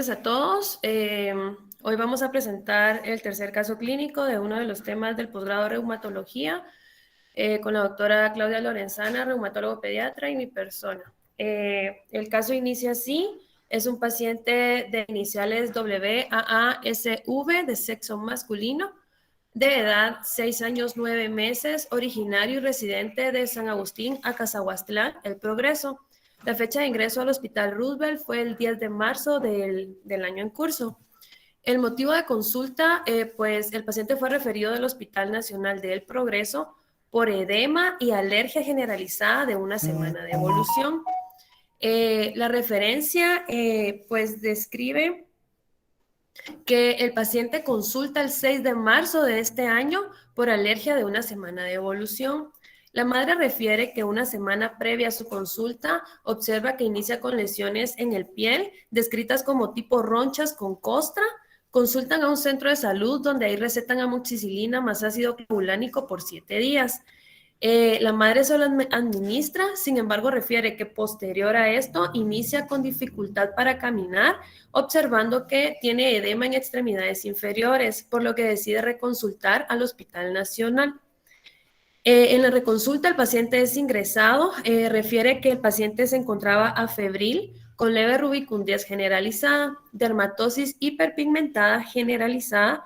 Buenas a todos. Hoy vamos a presentar el tercer caso clínico de uno de los temas del posgrado de reumatología con la doctora Claudia Lorenzana, reumatólogo pediatra, y mi persona. El caso inicia así. Es un paciente de iniciales WAASV de sexo masculino, de edad 6 años 9 meses, originario y residente de San Agustín, Acazahuastlán, El Progreso. La fecha de ingreso al Hospital Roosevelt fue el 10 de marzo del año en curso. El motivo de consulta, pues el paciente fue referido del Hospital Nacional del Progreso por edema y alergia generalizada de una semana de evolución. La referencia, pues describe que el paciente consulta el 6 de marzo de este año por alergia de una semana de evolución. La madre refiere que una semana previa a su consulta observa que inicia con lesiones en el piel, descritas como tipo ronchas con costra. Consultan a un centro de salud donde ahí recetan amoxicilina más ácido clavulánico por 7 días. La madre solo administra, sin embargo, refiere que posterior a esto inicia con dificultad para caminar, observando que tiene edema en extremidades inferiores, por lo que decide reconsultar al Hospital Nacional. En la reconsulta, el paciente es ingresado, refiere que el paciente se encontraba afebril, con leve rubicundez generalizada, dermatosis hiperpigmentada generalizada,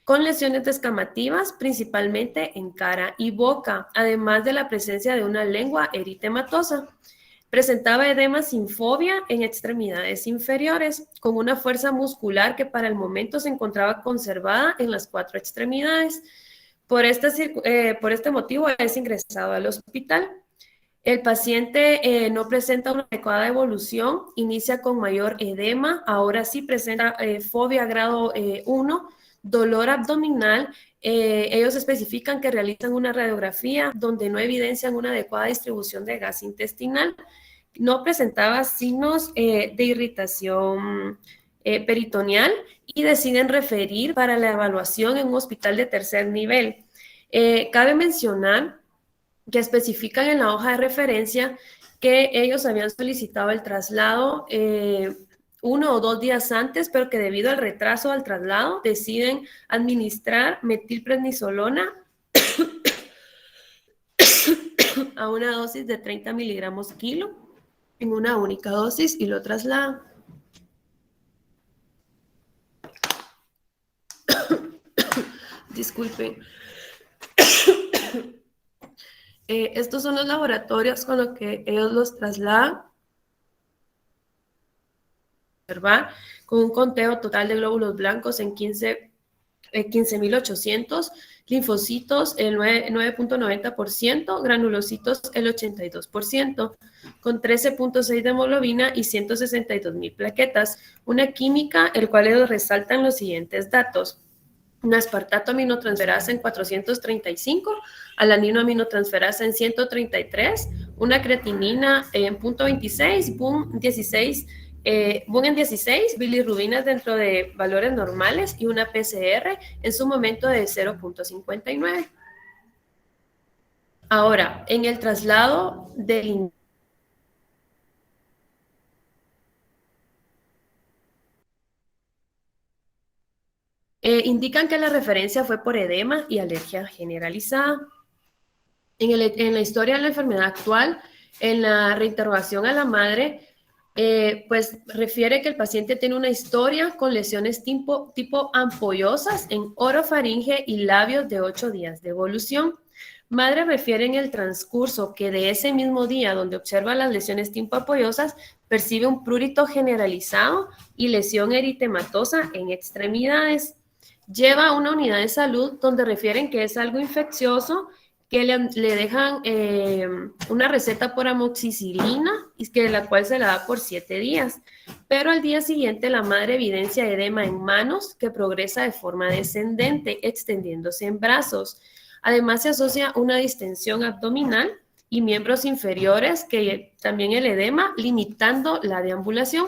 con lesiones descamativas, principalmente en cara y boca, además de la presencia de una lengua eritematosa. Presentaba edema sin fobia en extremidades inferiores, con una fuerza muscular que para el momento se encontraba conservada en las 4 extremidades. Por este motivo es ingresado al hospital. El paciente no presenta una adecuada evolución, inicia con mayor edema, ahora sí presenta fobia grado 1, dolor abdominal. Ellos especifican que realizan una radiografía donde no evidencian una adecuada distribución de gas intestinal. No presentaba signos de irritación peritoneal y deciden referir para la evaluación en un hospital de tercer nivel. Cabe mencionar que especifican en la hoja de referencia que ellos habían solicitado el traslado 1 o 2 días antes, pero que debido al retraso del traslado deciden administrar metilprednisolona a una dosis de 30 miligramos kilo en una única dosis y lo trasladan. Disculpen. Estos son los laboratorios con los que ellos los trasladan. Observar con un conteo total de glóbulos blancos en 15.800, linfocitos el 9.90%, granulocitos el 82%, con 13.6 de hemoglobina y 162.000 plaquetas. Una química, el cual ellos resaltan los siguientes datos. Un aspartato aminotransferasa en 435, alanino aminotransferasa en 133, una creatinina en 0.26, boom 16, boom en 16, bilirrubinas dentro de valores normales y una PCR en su momento de 0.59. Ahora, en el traslado del indican que la referencia fue por edema y alergia generalizada. En la historia de la enfermedad actual, en la reinterrogación a la madre, pues refiere que el paciente tiene una historia con lesiones tipo ampollosas en orofaringe y labios de 8 días de evolución. Madre refiere en el transcurso que de ese mismo día donde observa las lesiones tipo ampollosas, percibe un prurito generalizado y lesión eritematosa en extremidades. Lleva a una unidad de salud donde refieren que es algo infeccioso, que le dejan una receta por amoxicilina y que la cual se la da por 7 días. Pero al día siguiente la madre evidencia edema en manos que progresa de forma descendente, extendiéndose en brazos. Además se asocia una distensión abdominal y miembros inferiores, que también el edema, limitando la deambulación.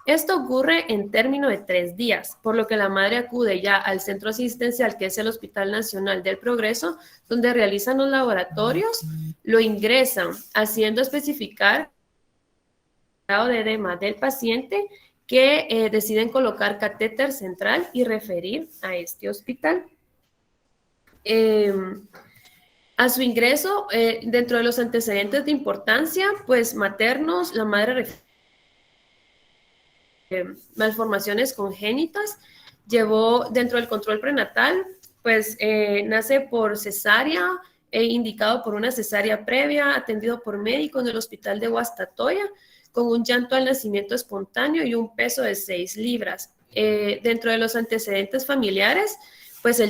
Esto ocurre en término de 3 días, por lo que la madre acude ya al centro asistencial, que es el Hospital Nacional del Progreso, donde realizan los laboratorios, lo ingresan, haciendo especificar el grado de edema del paciente que deciden colocar catéter central y referir a este hospital. A su ingreso, dentro de los antecedentes de importancia, pues maternos, la madre malformaciones congénitas, llevó dentro del control prenatal, pues nace por cesárea, indicado por una cesárea previa, atendido por médico en el hospital de Guastatoya, con un llanto al nacimiento espontáneo y un peso de 6 libras. Dentro de los antecedentes familiares, pues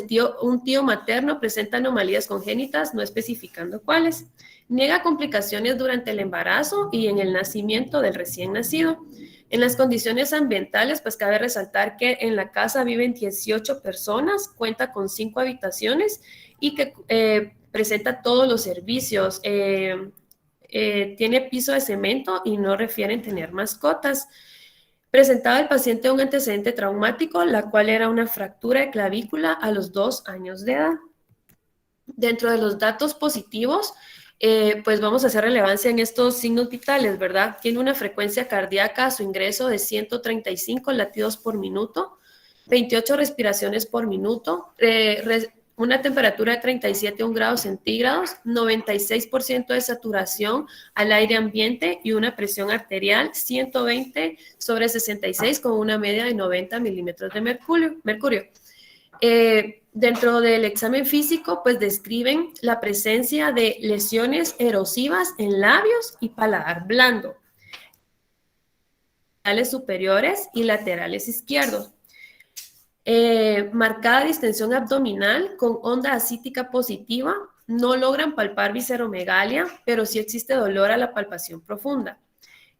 un tío materno presenta anomalías congénitas, no especificando cuáles. Niega complicaciones durante el embarazo y en el nacimiento del recién nacido. En las condiciones ambientales, pues cabe resaltar que en la casa viven 18 personas, cuenta con 5 habitaciones y que presenta todos los servicios. Tiene piso de cemento y no refieren tener mascotas. Presentaba el paciente un antecedente traumático, la cual era una fractura de clavícula a los 2 años de edad. Dentro de los datos positivos, pues vamos a hacer relevancia en estos signos vitales, ¿verdad? Tiene una frecuencia cardíaca a su ingreso de 135 latidos por minuto, 28 respiraciones por minuto, una temperatura de 37,1 grados centígrados, 96% de saturación al aire ambiente y una presión arterial 120/66 con una media de 90 milímetros de mercurio. Dentro del examen físico, pues describen la presencia de lesiones erosivas en labios y paladar blando, laterales superiores y laterales izquierdos. Marcada distensión abdominal con onda ascítica positiva, no logran palpar visceromegalia, pero sí existe dolor a la palpación profunda.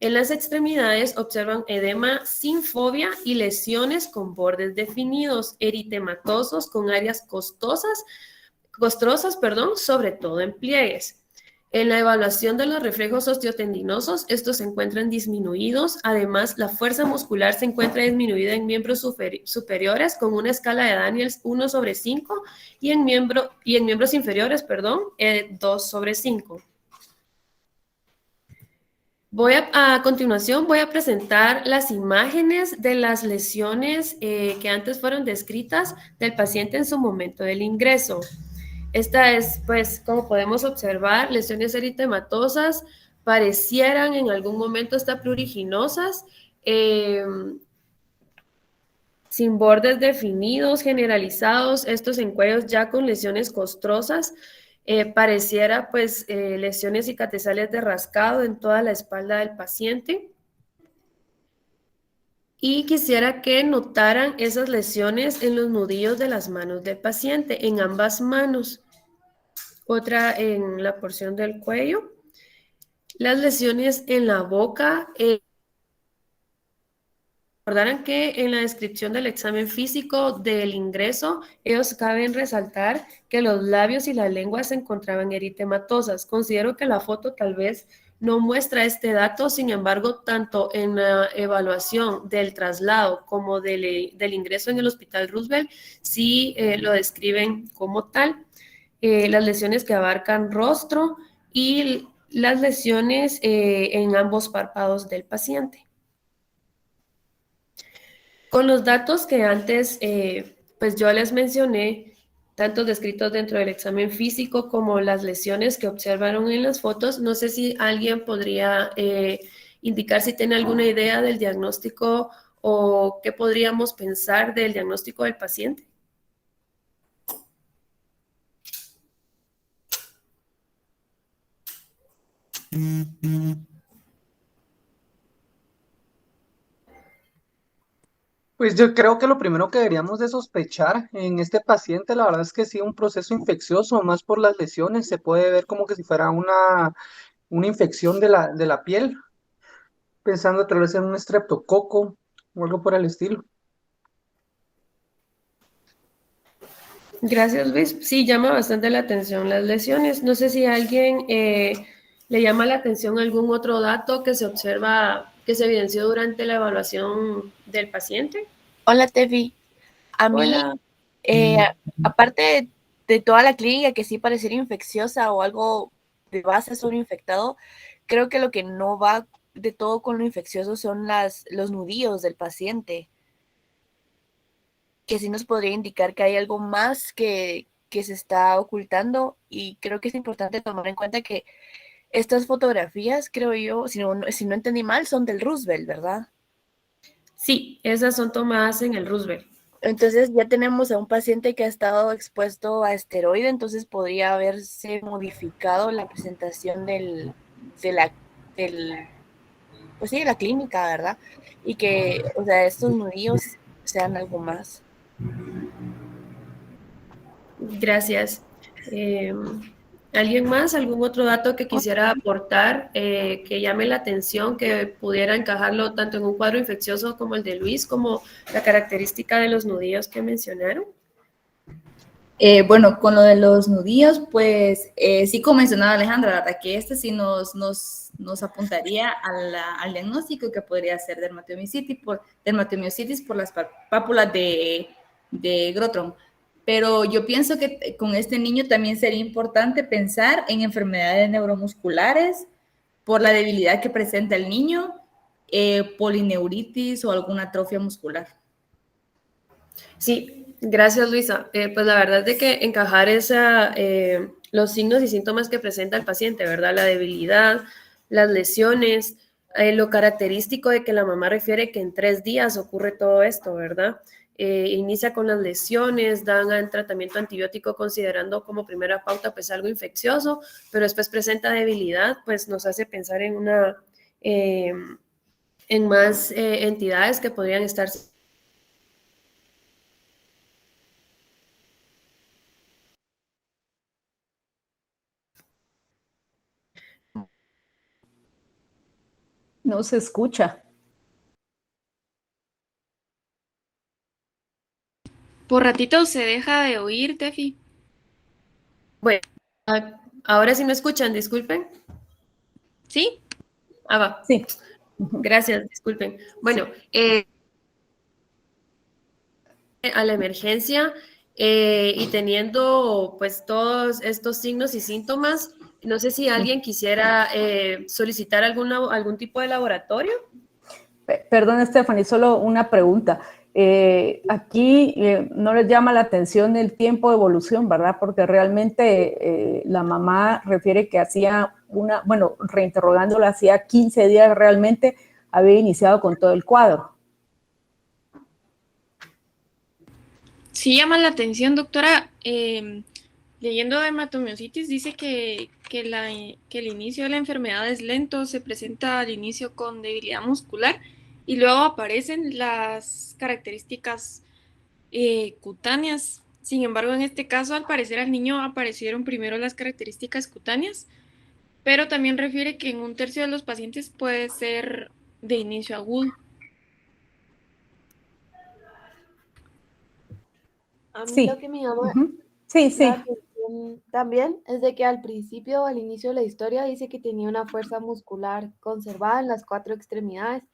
En las extremidades observan edema sin fobia y lesiones con bordes definidos, eritematosos con áreas costrosas, sobre todo en pliegues. En la evaluación de los reflejos osteotendinosos, estos se encuentran disminuidos. Además, la fuerza muscular se encuentra disminuida en miembros superiores con una escala de Daniels 1/5 y en miembros inferiores, 2/5. A continuación voy a presentar las imágenes de las lesiones que antes fueron descritas del paciente en su momento del ingreso. Esta es, pues, como podemos observar, lesiones eritematosas, parecieran en algún momento estar pruriginosas, sin bordes definidos, generalizados, estos en cuellos ya con lesiones costrosas, pareciera pues lesiones cicatrizales de rascado en toda la espalda del paciente. Y quisiera que notaran esas lesiones en los nudillos de las manos del paciente, en ambas manos. Otra en la porción del cuello. Las lesiones en la boca. Recordarán que en la descripción del examen físico del ingreso, ellos caben resaltar que los labios y la lengua se encontraban eritematosas. Considero que la foto tal vez no muestra este dato, sin embargo, tanto en la evaluación del traslado como del ingreso en el Hospital Roosevelt, sí lo describen como tal. Las lesiones que abarcan rostro y las lesiones en ambos párpados del paciente. Con los datos que antes, pues yo les mencioné, tanto descritos dentro del examen físico como las lesiones que observaron en las fotos, no sé si alguien podría indicar si tiene alguna idea del diagnóstico o qué podríamos pensar del diagnóstico del paciente. Pues yo creo que lo primero que deberíamos de sospechar en este paciente, la verdad es que sí, un proceso infeccioso, más por las lesiones, se puede ver como que si fuera una infección de la piel, pensando tal vez en un estreptococo o algo por el estilo. Gracias, Luis. Sí, llama bastante la atención las lesiones. No sé si a alguien le llama la atención algún otro dato que se observa, que se evidenció durante la evaluación del paciente. Hola, Tefi. A mí, Hola. aparte de toda la clínica que sí pareciera infecciosa o algo de base sobre infectado, creo que lo que no va de todo con lo infeccioso son los nudillos del paciente, que sí nos podría indicar que hay algo más que se está ocultando, y creo que es importante tomar en cuenta que estas fotografías, creo yo, si no entendí mal, son del Roosevelt, ¿verdad? Sí, esas son tomadas en el Roosevelt. Entonces ya tenemos a un paciente que ha estado expuesto a esteroide, entonces podría haberse modificado la presentación pues sí, de la clínica, ¿verdad? Y que, o sea, estos nudillos sean algo más. Gracias. ¿Alguien más? ¿Algún otro dato que quisiera aportar que llame la atención, que pudiera encajarlo tanto en un cuadro infeccioso como el de Luis, como la característica de los nudillos que mencionaron? Bueno, con lo de los nudillos, pues sí, como mencionaba Alejandra, la verdad que este sí nos apuntaría al diagnóstico que podría ser dermatomiositis por las pápulas de Grotron. Pero yo pienso que con este niño también sería importante pensar en enfermedades neuromusculares por la debilidad que presenta el niño, polineuritis o alguna atrofia muscular. Sí, gracias Luisa. Pues la verdad es de que encajar los signos y síntomas que presenta el paciente, ¿verdad? La debilidad, las lesiones, lo característico de que la mamá refiere que en 3 días ocurre todo esto, ¿verdad? Inicia con las lesiones, dan tratamiento antibiótico considerando como primera pauta pues algo infeccioso, pero después presenta debilidad, pues nos hace pensar en más entidades que podrían estar. No se escucha. Por ratito se deja de oír, Tefi. Bueno, ahora sí me escuchan, disculpen. ¿Sí? Va. Sí. Gracias, disculpen. Bueno, a la emergencia y teniendo pues todos estos signos y síntomas, no sé si alguien quisiera solicitar algún tipo de laboratorio. Perdón, Stephanie, solo una pregunta. Aquí no les llama la atención el tiempo de evolución, ¿verdad? Porque realmente la mamá refiere que reinterrogándola, hacía 15 días realmente había iniciado con todo el cuadro. Sí llama la atención, doctora. Leyendo dermatomiositis dice que el inicio de la enfermedad es lento, se presenta al inicio con debilidad muscular y luego aparecen las características cutáneas. Sin embargo, en este caso, al parecer al niño aparecieron primero las características cutáneas, pero también refiere que en 1/3 de los pacientes puede ser de inicio agudo. A mí Sí. lo que me llama Sí, sí. la atención también es de que al principio, al inicio de la historia, dice que tenía una fuerza muscular conservada en las 4 extremidades.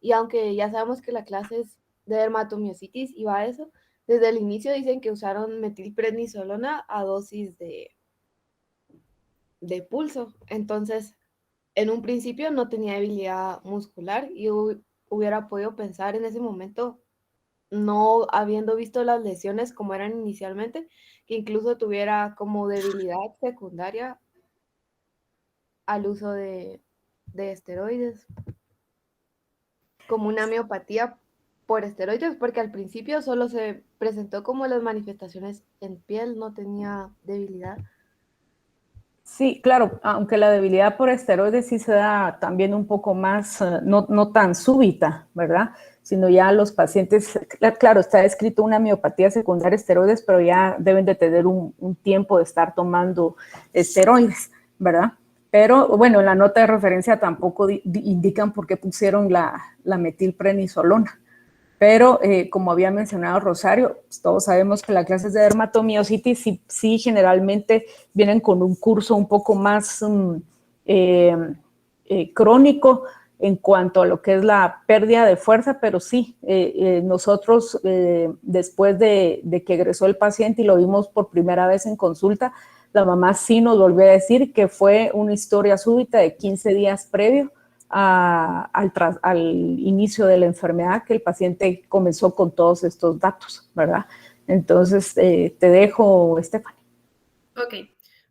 Y aunque ya sabemos que la clase es de dermatomiositis y va a eso, desde el inicio dicen que usaron metilprednisolona a dosis de pulso. Entonces, en un principio no tenía debilidad muscular y hubiera podido pensar en ese momento, no habiendo visto las lesiones como eran inicialmente, que incluso tuviera como debilidad secundaria al uso de esteroides, como una miopatía por esteroides, porque al principio solo se presentó como las manifestaciones en piel, no tenía debilidad. Sí, claro, aunque la debilidad por esteroides sí se da también un poco más, no tan súbita, ¿verdad? Sino ya los pacientes, claro, está escrito una miopatía secundaria a esteroides, pero ya deben de tener un tiempo de estar tomando esteroides, ¿verdad? Pero bueno, en la nota de referencia tampoco indican por qué pusieron la metilprednisolona. Pero como había mencionado Rosario, pues todos sabemos que las clases de dermatomiositis sí generalmente vienen con un curso un poco más crónico en cuanto a lo que es la pérdida de fuerza, pero sí, nosotros después de que egresó el paciente y lo vimos por primera vez en consulta, la mamá sí nos volvió a decir que fue una historia súbita de 15 días previo al inicio de la enfermedad, que el paciente comenzó con todos estos datos, ¿verdad? Entonces, te dejo, Stephanie. Ok,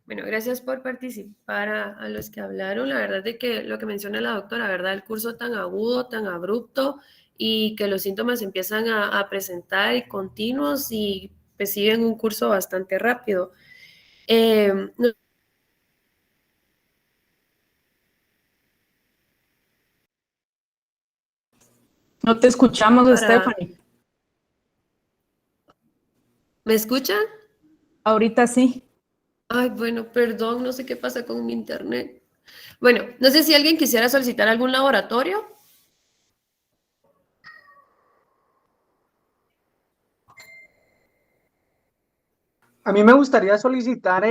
bueno, gracias por participar a los que hablaron. La verdad es que lo que menciona la doctora, ¿verdad? El curso tan agudo, tan abrupto y que los síntomas empiezan a presentar y continuos y pues siguen un curso bastante rápido. No. No te escuchamos, Stephanie. ¿Me escuchan? Ahorita sí. Ay, bueno, perdón, no sé qué pasa con mi internet. Bueno, no sé si alguien quisiera solicitar algún laboratorio. A mí me gustaría solicitar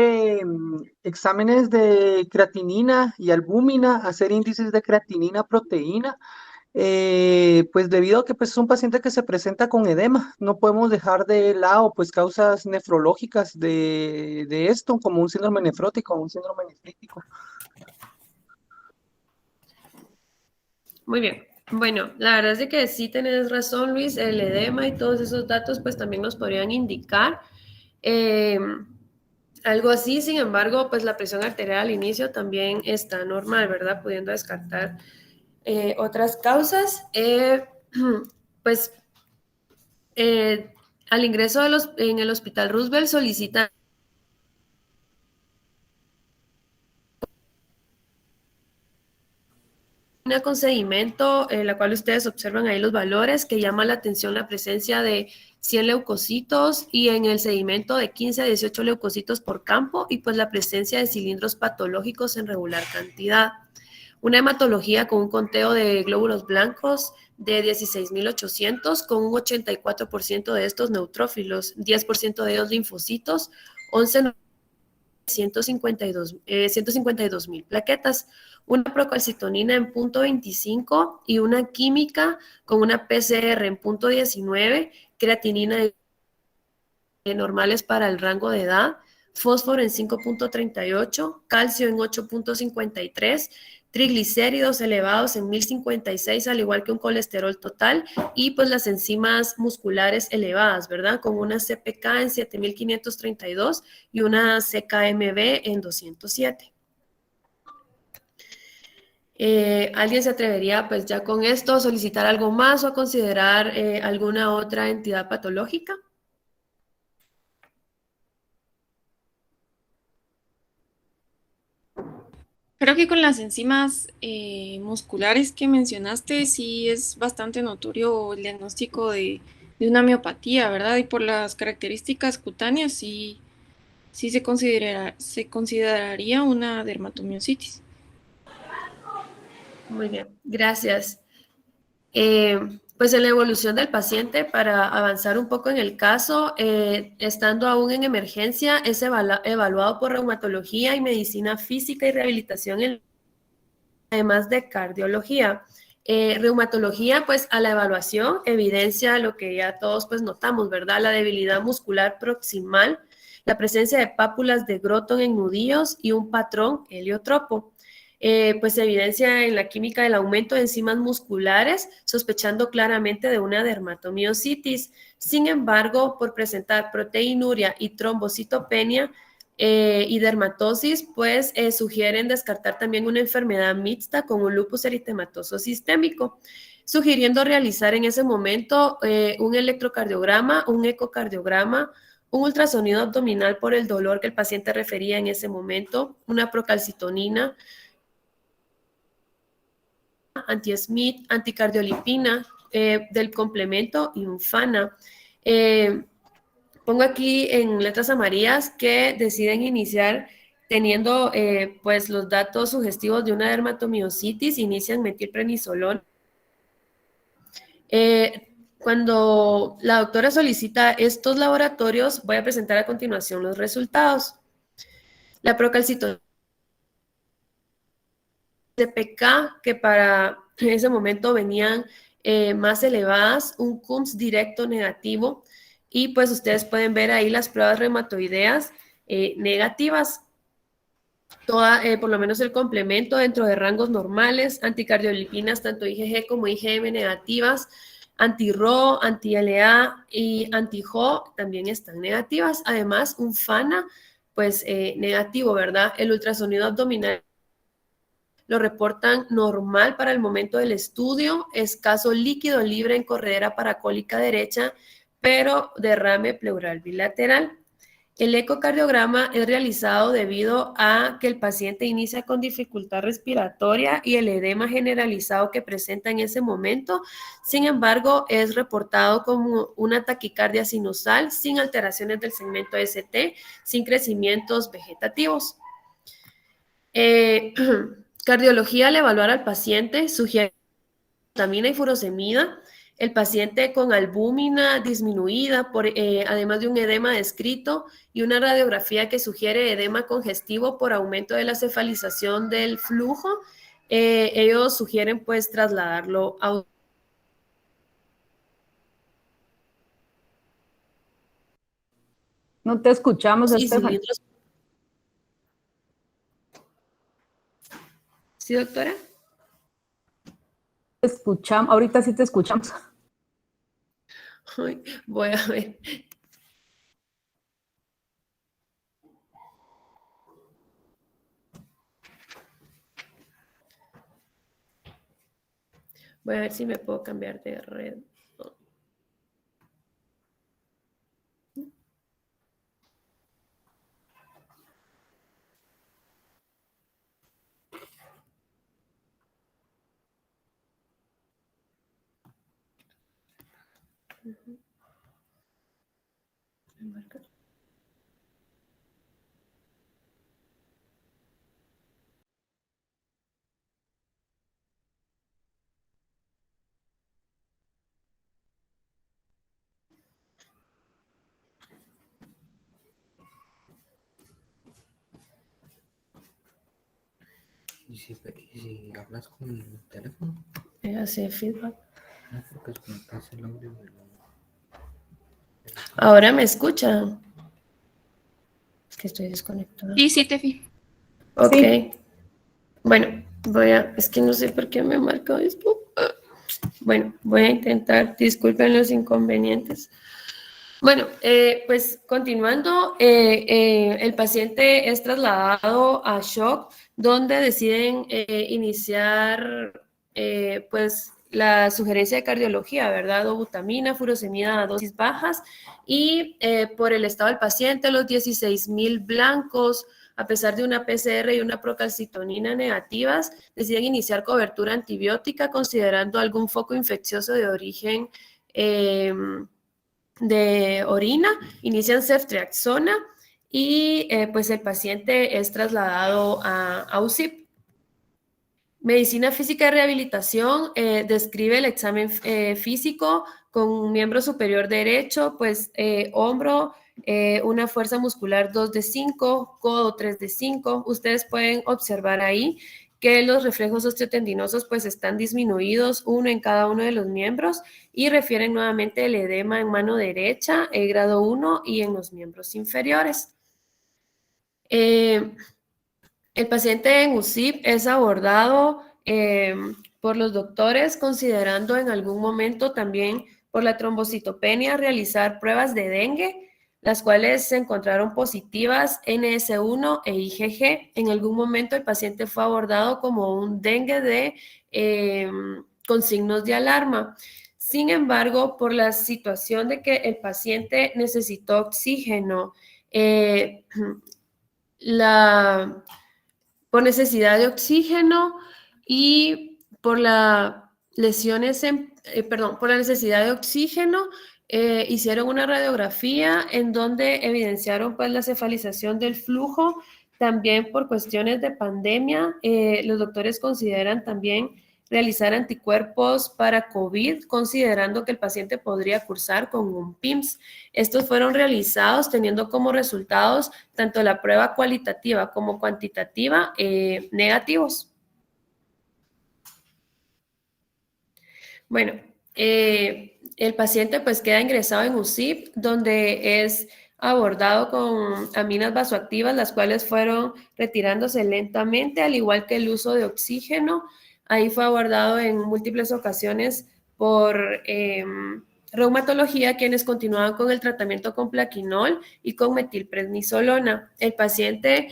exámenes de creatinina y albúmina, hacer índices de creatinina, proteína, pues debido a que pues, es un paciente que se presenta con edema, no podemos dejar de lado pues causas nefrológicas de esto, como un síndrome nefrótico o un síndrome nefrítico. Muy bien. Bueno, la verdad es de que sí tenés razón, Luis, el edema y todos esos datos pues también nos podrían indicar algo así. Sin embargo, pues la presión arterial al inicio también está normal, ¿verdad? Pudiendo descartar otras causas. Pues al ingreso en el Hospital Roosevelt solicitan con seguimiento, la cual ustedes observan ahí los valores, que llama la atención la presencia de 100 leucocitos y en el sedimento de 15 a 18 leucocitos por campo y pues la presencia de cilindros patológicos en regular cantidad. Una hematología con un conteo de glóbulos blancos de 16.800 con un 84% de estos neutrófilos, 10% de ellos linfocitos, 11 152.000 plaquetas, una procalcitonina en punto 25 y una química con una PCR en punto 19, creatinina normales para el rango de edad, fósforo en 5.38, calcio en 8.53, triglicéridos elevados en 1056, al igual que un colesterol total, y pues las enzimas musculares elevadas, ¿verdad? Con una CPK en 7532 y una CKMB en 207. ¿Alguien se atrevería, pues ya con esto, a solicitar algo más o a considerar alguna otra entidad patológica? Creo que con las enzimas musculares que mencionaste, sí es bastante notorio el diagnóstico de una miopatía, ¿verdad? Y por las características cutáneas, sí se consideraría una dermatomiositis. Muy bien, gracias. Pues en la evolución del paciente, para avanzar un poco en el caso, estando aún en emergencia, es evaluado por reumatología y medicina física y rehabilitación, además de cardiología. Reumatología, pues a la evaluación evidencia lo que ya todos pues notamos, ¿verdad? La debilidad muscular proximal, la presencia de pápulas de Groton en nudillos y un patrón heliotropo. Pues se evidencia en la química el aumento de enzimas musculares, sospechando claramente de una dermatomiositis. Sin embargo, por presentar proteinuria y trombocitopenia y dermatosis, pues sugieren descartar también una enfermedad mixta con un lupus eritematoso sistémico, sugiriendo realizar en ese momento un electrocardiograma, un ecocardiograma, un ultrasonido abdominal por el dolor que el paciente refería en ese momento, una procalcitonina, anti-SMIT, anticardiolipina del complemento y un FANA. Pongo aquí en letras amarillas que deciden iniciar teniendo pues los datos sugestivos de una dermatomiositis, inician metilprednisolona. Cuando la doctora solicita estos laboratorios, voy a presentar a continuación los resultados. La procalcitonina CPK, que para ese momento venían más elevadas, un CUMS directo negativo, y pues ustedes pueden ver ahí las pruebas reumatoideas negativas. por lo menos el complemento dentro de rangos normales, anticardiolipinas, tanto IgG como IgM negativas, anti-RO, anti-LA y anti-JO también están negativas. Además, un FANA, pues negativo, ¿verdad? El ultrasonido abdominal lo reportan normal para el momento del estudio, escaso líquido libre en corredera paracólica derecha, pero derrame pleural bilateral. El ecocardiograma es realizado debido a que el paciente inicia con dificultad respiratoria y el edema generalizado que presenta en ese momento. Sin embargo, es reportado como una taquicardia sinusal sin alteraciones del segmento ST, sin crecimientos vegetativos. Cardiología al evaluar al paciente sugiere glutamina y furosemida. El paciente con albúmina disminuida, además de un edema descrito y una radiografía que sugiere edema congestivo por aumento de la cefalización del flujo, ellos sugieren pues trasladarlo a... No te escuchamos, y Estefan. cilindros. ¿Sí, doctora? Te escuchamos, ahorita sí te escuchamos. Ay, voy a ver. Voy a ver si me puedo cambiar de red. ¿Y si hablas con el teléfono? Hace feedback. No, porque desconectas el audio de Ahora me escucha. Es que estoy desconectada. Sí, sí, Tefi. Ok. Sí. Bueno, es que no sé por qué me marcó esto. Bueno, voy a intentar, disculpen los inconvenientes. Bueno, pues continuando, el paciente es trasladado a shock, donde deciden iniciar pues la sugerencia de cardiología, ¿verdad? Dobutamina, furosemida a dosis bajas y por el estado del paciente, los 16,000 blancos, a pesar de una PCR y una procalcitonina negativas, deciden iniciar cobertura antibiótica considerando algún foco infeccioso de origen de orina, inician ceftriaxona y pues el paciente es trasladado a UCIP. Medicina física y rehabilitación describe el examen físico con un miembro superior derecho, pues hombro, una fuerza muscular 2 de 5, codo 3 de 5. Ustedes pueden observar ahí que los reflejos osteotendinosos pues están disminuidos, uno en cada uno de los miembros, y refieren nuevamente el edema en mano derecha, grado 1, y en los miembros inferiores. El paciente en UCIP es abordado por los doctores considerando en algún momento también por la trombocitopenia realizar pruebas de dengue, las cuales se encontraron positivas NS1 e IgG. En algún momento el paciente fue abordado como un dengue con signos de alarma. Sin embargo, por la situación de que el paciente necesitó oxígeno, por necesidad de oxígeno y por la por la necesidad de oxígeno, hicieron una radiografía en donde evidenciaron pues la cefalización del flujo. También por cuestiones de pandemia, los doctores consideran también realizar anticuerpos para COVID, considerando que el paciente podría cursar con un PIMS. Estos fueron realizados teniendo como resultados tanto la prueba cualitativa como cuantitativa negativos. Bueno, el paciente pues queda ingresado en UCIP, donde es abordado con aminas vasoactivas, las cuales fueron retirándose lentamente, al igual que el uso de oxígeno. Ahí fue abordado en múltiples ocasiones por reumatología, quienes continuaban con el tratamiento con plaquinol y con metilprednisolona. El paciente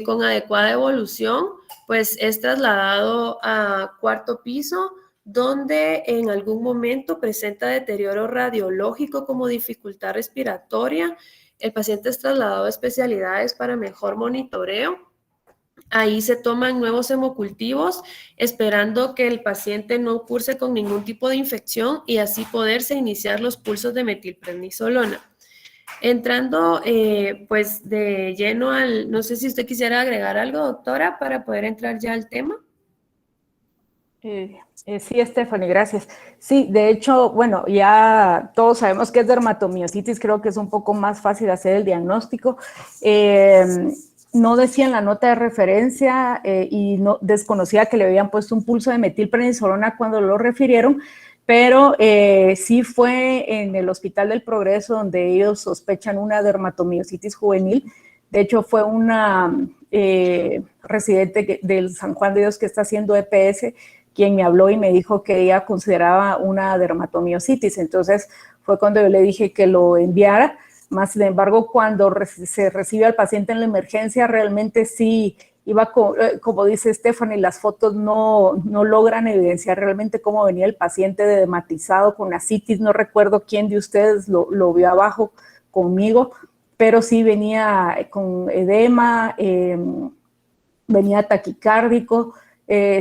con adecuada evolución, pues es trasladado a cuarto piso, donde en algún momento presenta deterioro radiológico como dificultad respiratoria. El paciente es trasladado a especialidades para mejor monitoreo. Ahí se toman nuevos hemocultivos, esperando que el paciente no curse con ningún tipo de infección y así poderse iniciar los pulsos de metilprednisolona. Entrando pues de lleno al, no sé si usted quisiera agregar algo, doctora, para poder entrar ya al tema. Sí, Stephanie, gracias. Sí, de hecho, bueno, ya todos sabemos que es dermatomiositis, creo que es un poco más fácil hacer el diagnóstico. No decía en la nota de referencia y no desconocía que le habían puesto un pulso de metilprednisolona cuando lo refirieron, pero sí fue en el Hospital del Progreso donde ellos sospechan una dermatomiositis juvenil. De hecho, fue una residente del San Juan de Dios que está haciendo EPS quien me habló y me dijo que ella consideraba una dermatomiositis. Entonces fue cuando yo le dije que lo enviara. Más sin embargo, cuando se recibe al paciente en la emergencia, realmente sí iba, como dice Stephanie, las fotos no logran evidenciar realmente cómo venía el paciente de dermatizado con asitis. No recuerdo quién de ustedes lo vio abajo conmigo, pero sí venía con edema, venía taquicárdico.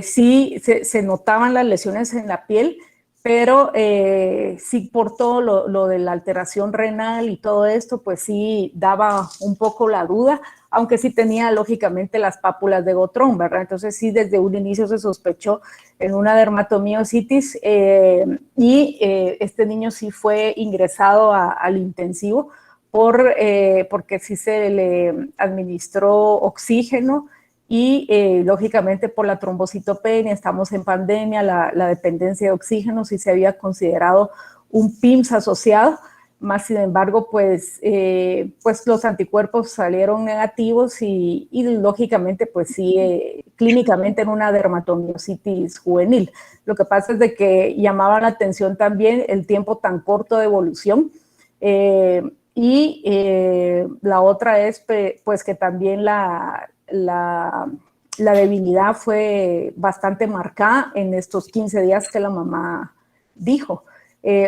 Sí se notaban las lesiones en la piel, pero sí por todo lo de la alteración renal y todo esto, pues sí daba un poco la duda, aunque sí tenía lógicamente las pápulas de Gotrón, ¿verdad? Entonces sí desde un inicio se sospechó en una dermatomiositis y este niño sí fue ingresado al intensivo porque sí se le administró oxígeno, y lógicamente por la trombocitopenia, estamos en pandemia, la dependencia de oxígeno, sí se había considerado un PIMS asociado, más sin embargo, pues los anticuerpos salieron negativos y lógicamente, pues sí, clínicamente en una dermatomiositis juvenil. Lo que pasa es de que llamaba la atención también el tiempo tan corto de evolución, y la otra es pues que también la debilidad fue bastante marcada en estos 15 días que la mamá dijo.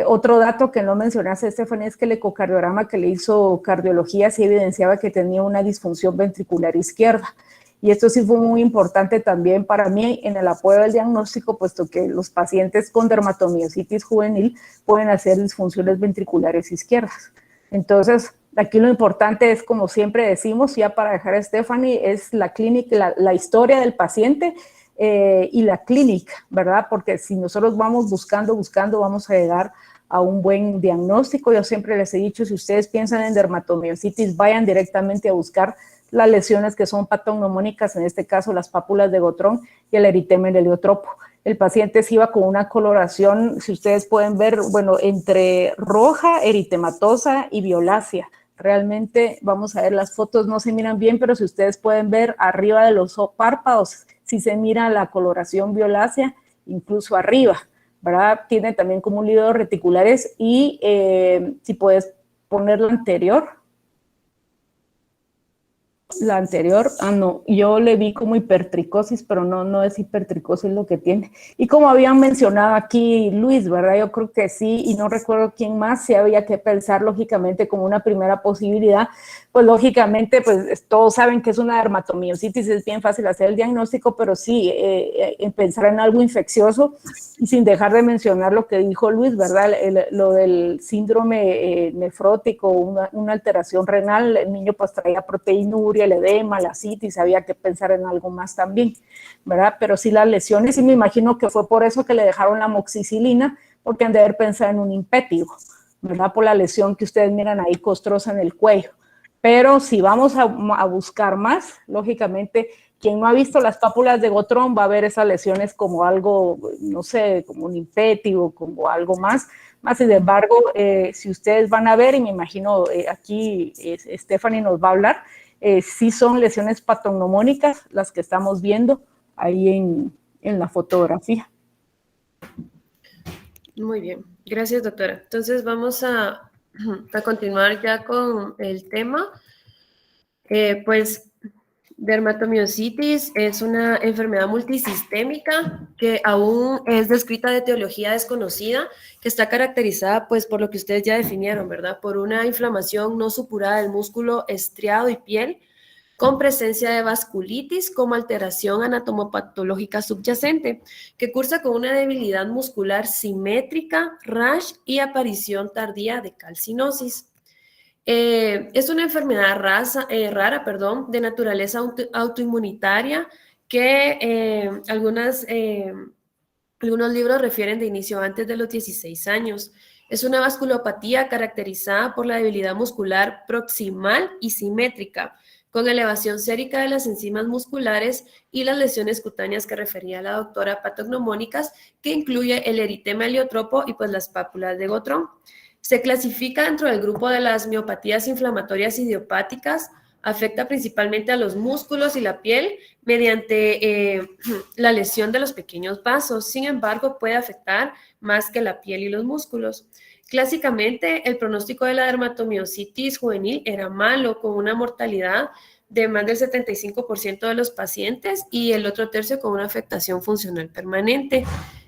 Otro dato que no mencionaste, Stephanie, es que el ecocardiograma que le hizo cardiología sí evidenciaba que tenía una disfunción ventricular izquierda. Y esto sí fue muy importante también para mí en el apoyo del diagnóstico, puesto que los pacientes con dermatomiositis juvenil pueden hacer disfunciones ventriculares izquierdas. Entonces, aquí lo importante es, como siempre decimos, ya para dejar a Stephanie, es la clínica, la historia del paciente y la clínica, ¿verdad? Porque si nosotros vamos buscando, vamos a llegar a un buen diagnóstico. Yo siempre les he dicho, si ustedes piensan en dermatomiositis, vayan directamente a buscar las lesiones que son patognomónicas, en este caso las pápulas de Gotrón y el eritema en heliotropo. El paciente se iba con una coloración, si ustedes pueden ver, bueno, entre roja, eritematosa y violácea. Realmente, vamos a ver, las fotos no se miran bien, pero si ustedes pueden ver arriba de los párpados, sí se mira la coloración violácea, incluso arriba, ¿verdad? Tiene también como un líquido reticulares y si puedes poner la anterior, no, yo le vi como hipertricosis, pero no es hipertricosis lo que tiene. Y como habían mencionado aquí Luis, ¿verdad? Yo creo que sí, y no recuerdo quién más, sí había que pensar lógicamente como una primera posibilidad, pues lógicamente, pues todos saben que es una dermatomiositis, es bien fácil hacer el diagnóstico, pero sí, pensar en algo infeccioso, y sin dejar de mencionar lo que dijo Luis, ¿verdad? Lo del síndrome nefrótico, una alteración renal, el niño pues traía proteinuria, el edema, la citis, había que pensar en algo más también, ¿verdad? Pero sí las lesiones, y me imagino que fue por eso que le dejaron la amoxicilina, porque han de haber pensado en un impétigo, ¿verdad? Por la lesión que ustedes miran ahí costrosa en el cuello. Pero si vamos a buscar más, lógicamente quien no ha visto las pápulas de Gotrón va a ver esas lesiones como algo, no sé, como un infetio, como algo más. Más sin embargo, si ustedes van a ver, y me imagino aquí Stephanie nos va a hablar, sí son lesiones patognomónicas las que estamos viendo ahí en la fotografía. Muy bien, gracias doctora. Entonces vamos a continuar ya con el tema. Pues dermatomiositis es una enfermedad multisistémica que aún es descrita de etiología desconocida, que está caracterizada pues por lo que ustedes ya definieron, ¿verdad? Por una inflamación no supurada del músculo estriado y piel, con presencia de vasculitis como alteración anatomopatológica subyacente, que cursa con una debilidad muscular simétrica, rash y aparición tardía de calcinosis. Es una enfermedad rara, de naturaleza autoinmunitaria que algunos libros refieren de inicio antes de los 16 años. Es una vasculopatía caracterizada por la debilidad muscular proximal y simétrica, con elevación sérica de las enzimas musculares y las lesiones cutáneas que refería la doctora patognomónicas, que incluye el eritema heliotropo y pues las pápulas de Gotrón. Se clasifica dentro del grupo de las miopatías inflamatorias idiopáticas, afecta principalmente a los músculos y la piel mediante la lesión de los pequeños vasos. Sin embargo, puede afectar más que la piel y los músculos. Clásicamente, el pronóstico de la dermatomiositis juvenil era malo, con una mortalidad de más del 75% de los pacientes y el otro tercio con una afectación funcional permanente.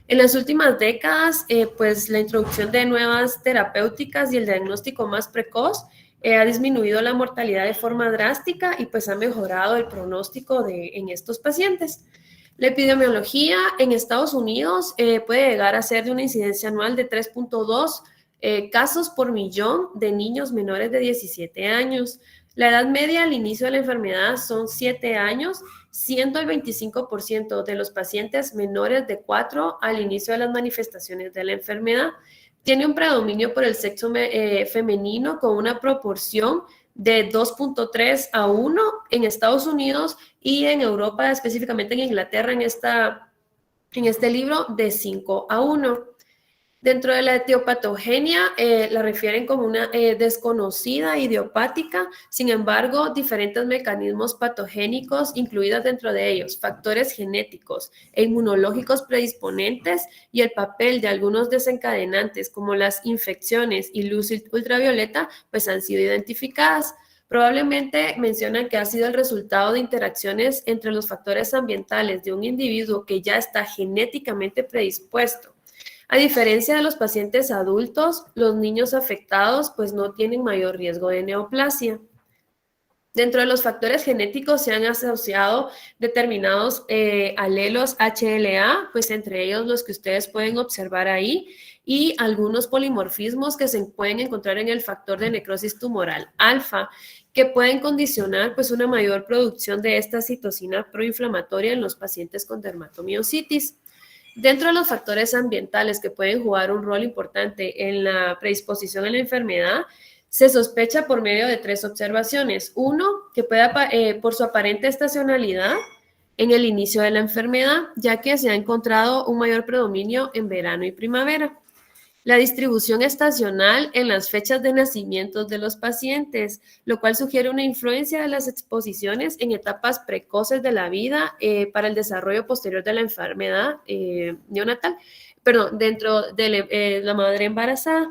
En las últimas décadas, pues la introducción de nuevas terapéuticas y el diagnóstico más precoz ha disminuido la mortalidad de forma drástica y pues ha mejorado el pronóstico en estos pacientes. La epidemiología en Estados Unidos puede llegar a ser de una incidencia anual de 3.2 casos por millón de niños menores de 17 años. La edad media al inicio de la enfermedad son 7 años, siendo el 25% de los pacientes menores de 4 al inicio de las manifestaciones de la enfermedad. Tiene un predominio por el sexo femenino con una proporción de 2.3 a 1 en Estados Unidos y en Europa, específicamente en Inglaterra, en este libro, de 5 a 1. Dentro de la etiopatogenia, la refieren como una desconocida idiopática. Sin embargo, diferentes mecanismos patogénicos incluidos dentro de ellos, factores genéticos e inmunológicos predisponentes y el papel de algunos desencadenantes como las infecciones y luz ultravioleta, pues han sido identificadas. Probablemente mencionan que ha sido el resultado de interacciones entre los factores ambientales de un individuo que ya está genéticamente predispuesto. A diferencia de los pacientes adultos, los niños afectados pues no tienen mayor riesgo de neoplasia. Dentro de los factores genéticos se han asociado determinados alelos HLA, pues entre ellos los que ustedes pueden observar ahí, y algunos polimorfismos que se pueden encontrar en el factor de necrosis tumoral alfa, que pueden condicionar pues una mayor producción de esta citocina proinflamatoria en los pacientes con dermatomiositis. Dentro de los factores ambientales que pueden jugar un rol importante en la predisposición a la enfermedad, se sospecha por medio de 3 observaciones. Uno, que pueda por su aparente estacionalidad en el inicio de la enfermedad, ya que se ha encontrado un mayor predominio en verano y primavera. La distribución estacional en las fechas de nacimiento de los pacientes, lo cual sugiere una influencia de las exposiciones en etapas precoces de la vida para el desarrollo posterior de la enfermedad neonatal, dentro de la madre embarazada.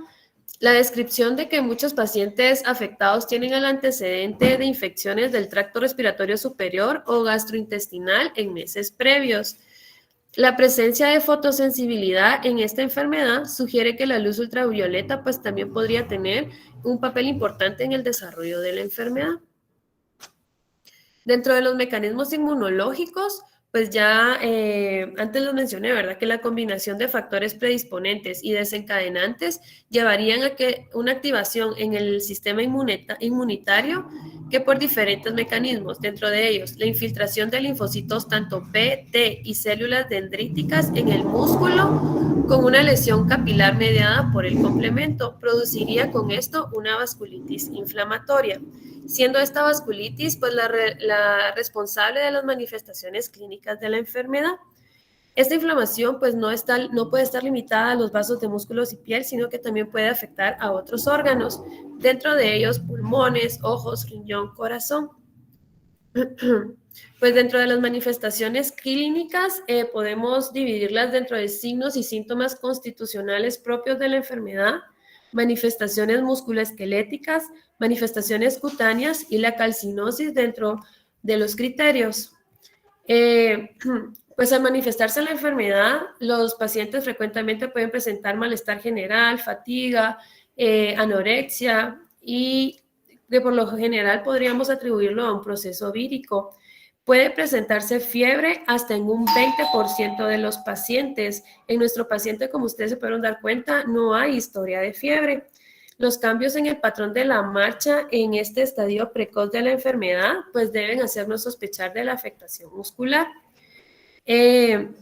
La descripción de que muchos pacientes afectados tienen el antecedente de infecciones del tracto respiratorio superior o gastrointestinal en meses previos. La presencia de fotosensibilidad en esta enfermedad sugiere que la luz ultravioleta pues también podría tener un papel importante en el desarrollo de la enfermedad. Dentro de los mecanismos inmunológicos, pues ya antes lo mencioné, ¿verdad? Que la combinación de factores predisponentes y desencadenantes llevarían a que una activación en el sistema inmunitario que por diferentes mecanismos, dentro de ellos la infiltración de linfocitos tanto P, T y células dendríticas en el músculo, con una lesión capilar mediada por el complemento. Produciría con esto una vasculitis inflamatoria, siendo esta vasculitis pues la responsable de las manifestaciones clínicas de la enfermedad. Esta inflamación pues no puede estar limitada a los vasos de músculos y piel, sino que también puede afectar a otros órganos, dentro de ellos pulmones, ojos, riñón, corazón. Pues dentro de las manifestaciones clínicas podemos dividirlas dentro de signos y síntomas constitucionales propios de la enfermedad, manifestaciones musculoesqueléticas, manifestaciones cutáneas y la calcinosis dentro de los criterios. Pues al manifestarse la enfermedad, los pacientes frecuentemente pueden presentar malestar general, fatiga, anorexia y de por lo general podríamos atribuirlo a un proceso vírico. Puede presentarse fiebre hasta en un 20% de los pacientes. En nuestro paciente, como ustedes se pudieron dar cuenta, no hay historia de fiebre. Los cambios en el patrón de la marcha en este estadio precoz de la enfermedad, pues deben hacernos sospechar de la afectación muscular.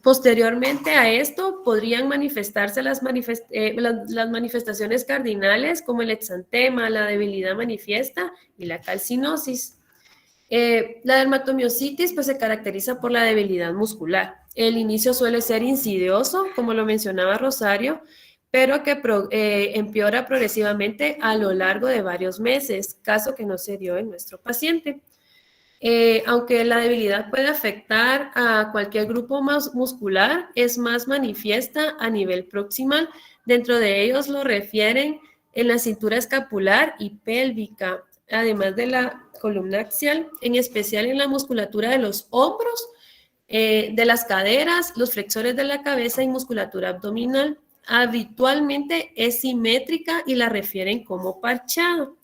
Posteriormente a esto podrían manifestarse las manifestaciones cardinales como el exantema, la debilidad manifiesta y la calcinosis. La dermatomiositis pues se caracteriza por la debilidad muscular. El inicio suele ser insidioso, como lo mencionaba Rosario, pero que empeora progresivamente a lo largo de varios meses, caso que no se dio en nuestro paciente. Aunque la debilidad puede afectar a cualquier grupo muscular, es más manifiesta a nivel proximal. Dentro de ellos lo refieren en la cintura escapular y pélvica, además de la columna axial, en especial en la musculatura de los hombros, de las caderas, los flexores de la cabeza y musculatura abdominal. Habitualmente es simétrica y la refieren como parchado.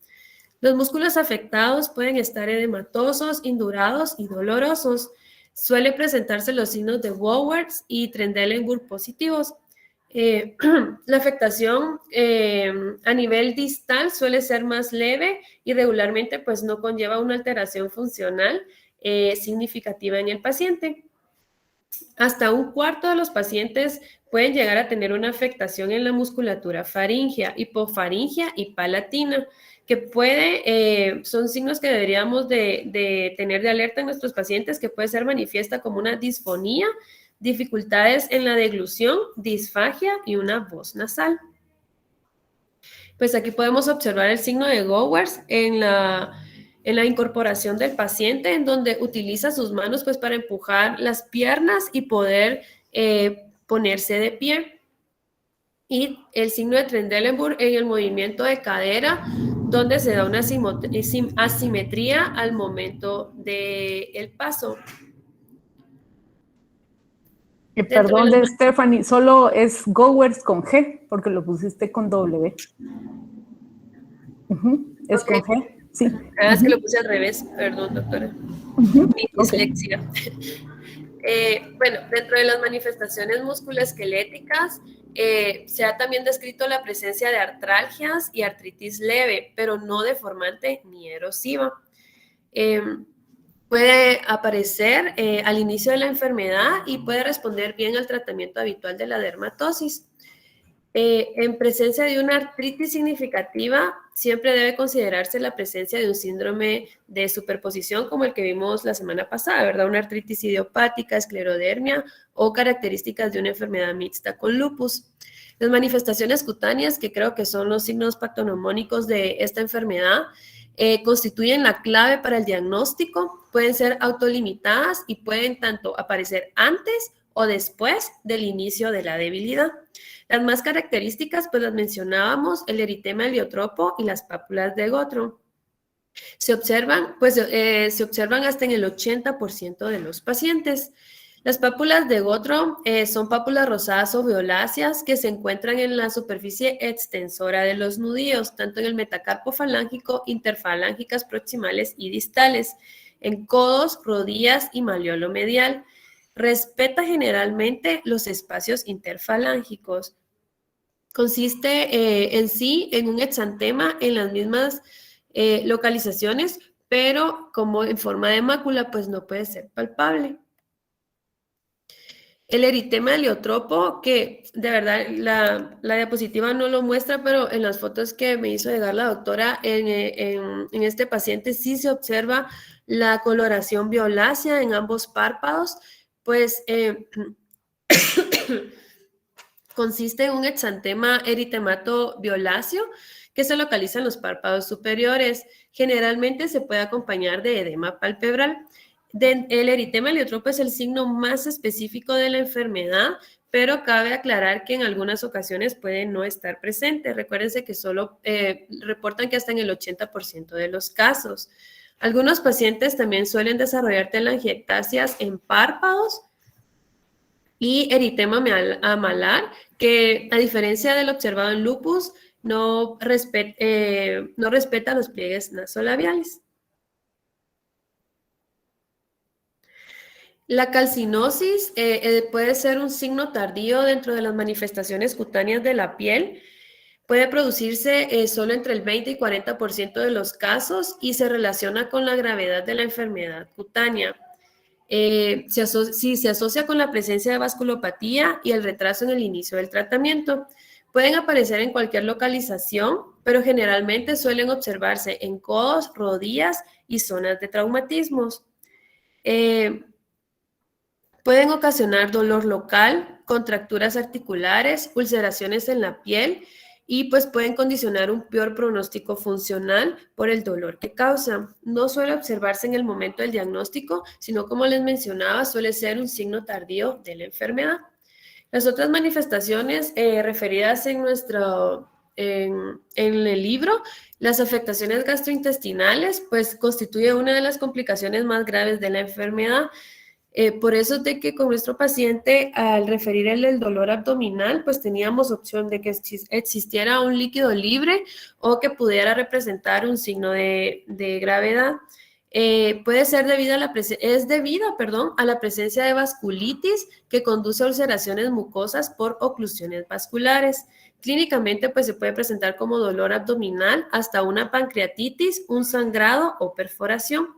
Los músculos afectados pueden estar edematosos, indurados y dolorosos. Suele presentarse los signos de Bowers y Trendelenburg positivos. La afectación a nivel distal suele ser más leve y regularmente pues no conlleva una alteración funcional significativa en el paciente. Hasta un cuarto de los pacientes pueden llegar a tener una afectación en la musculatura faríngea, hipofaringia y palatina, que son signos que deberíamos de tener de alerta en nuestros pacientes, que puede ser manifiesta como una disfonía, dificultades en la deglución, disfagia y una voz nasal. Pues aquí podemos observar el signo de Gowers en la incorporación del paciente, en donde utiliza sus manos pues para empujar las piernas y poder ponerse de pie. Y el signo de Trendelenburg en el movimiento de cadera, donde se da una asimetría al momento del paso. Perdón de Stephanie, solo es Gowers con G, porque lo pusiste con W. Es Okay. con G, sí. Es que lo puse al revés, perdón, doctora. Mi dislexia. Bueno, dentro de las manifestaciones musculoesqueléticas se ha también descrito la presencia de artralgias y artritis leve, pero no deformante ni erosiva. Puede aparecer al inicio de la enfermedad y puede responder bien al tratamiento habitual de la dermatosis. En presencia de una artritis significativa, siempre debe considerarse la presencia de un síndrome de superposición como el que vimos la semana pasada, ¿verdad? Una artritis idiopática, esclerodermia o características de una enfermedad mixta con lupus. Las manifestaciones cutáneas, que creo que son los signos patognomónicos de esta enfermedad, constituyen la clave para el diagnóstico, pueden ser autolimitadas y pueden tanto aparecer antes o después del inicio de la debilidad. Las más características, pues las mencionábamos, el eritema heliotropo y las pápulas de Gottron. Se observan hasta en el 80% de los pacientes. Las pápulas de Gottron son pápulas rosadas o violáceas que se encuentran en la superficie extensora de los nudillos, tanto en el metacarpo falángico, interfalángicas proximales y distales, en codos, rodillas y malleolo medial. Respeta generalmente los espacios interfalángicos. Consiste en sí en un exantema en las mismas localizaciones, pero como en forma de mácula, pues no puede ser palpable. El eritema heliotropo, que de verdad la diapositiva no lo muestra, pero en las fotos que me hizo llegar la doctora, en este paciente sí se observa la coloración violácea en ambos párpados, pues consiste en un exantema eritemato violáceo que se localiza en los párpados superiores. Generalmente se puede acompañar de edema palpebral. El eritema heliotropo es el signo más específico de la enfermedad, pero cabe aclarar que en algunas ocasiones puede no estar presente. Recuérdense que solo reportan que hasta en el 80% de los casos. Algunos pacientes también suelen desarrollar telangiectasias en párpados y eritema amalar, que a diferencia del observado en lupus, no respeta los pliegues nasolabiales. La calcinosis puede ser un signo tardío dentro de las manifestaciones cutáneas de la piel. Puede producirse solo entre el 20 y 40% de los casos y se relaciona con la gravedad de la enfermedad cutánea. Si se asocia con la presencia de vasculopatía y el retraso en el inicio del tratamiento. Pueden aparecer en cualquier localización, pero generalmente suelen observarse en codos, rodillas y zonas de traumatismos. Pueden ocasionar dolor local, contracturas articulares, ulceraciones en la piel y pues pueden condicionar un peor pronóstico funcional por el dolor que causan. No suele observarse en el momento del diagnóstico, sino como les mencionaba, suele ser un signo tardío de la enfermedad. Las otras manifestaciones referidas en el libro, las afectaciones gastrointestinales, pues constituye una de las complicaciones más graves de la enfermedad. Por eso de que con nuestro paciente, al referir el dolor abdominal, pues teníamos opción de que existiera un líquido libre o que pudiera representar un signo de gravedad. Puede ser debido a la presencia de vasculitis que conduce a ulceraciones mucosas por oclusiones vasculares. Clínicamente, pues se puede presentar como dolor abdominal hasta una pancreatitis, un sangrado o perforación.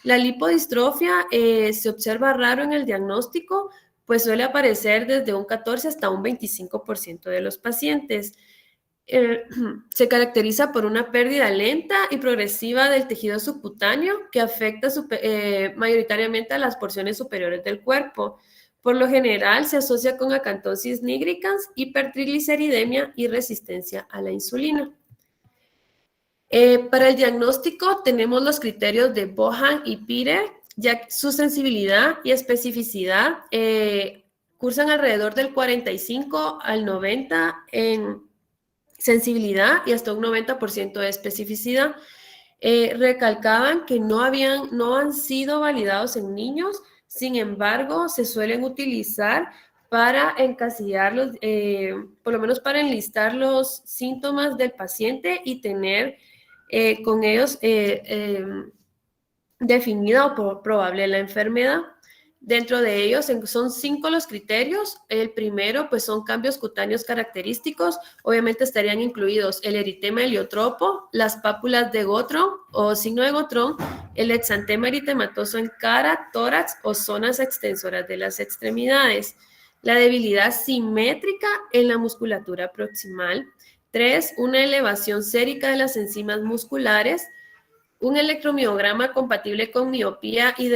La lipodistrofia se observa raro en el diagnóstico, pues suele aparecer desde un 14 hasta un 25% de los pacientes. Se caracteriza por una pérdida lenta y progresiva del tejido subcutáneo que afecta mayoritariamente a las porciones superiores del cuerpo. Por lo general se asocia con acantosis nigricans, hipertrigliceridemia y resistencia a la insulina. Para el diagnóstico tenemos los criterios de Bohan y Pire, ya que su sensibilidad y especificidad cursan alrededor del 45 al 90 en sensibilidad y hasta un 90% de especificidad. Recalcaban que no han sido validados en niños, sin embargo, se suelen utilizar para encasillarlos, por lo menos para enlistar los síntomas del paciente y tener con ellos definida o probable la enfermedad. Dentro de ellos son 5 los criterios. El primero, pues son cambios cutáneos característicos. Obviamente estarían incluidos el eritema heliotropo, las pápulas de Gottron o signo de Gottron, el exantema eritematoso en cara, tórax o zonas extensoras de las extremidades, la debilidad simétrica en la musculatura proximal. 3, una elevación sérica de las enzimas musculares, un electromiograma compatible con miopatía y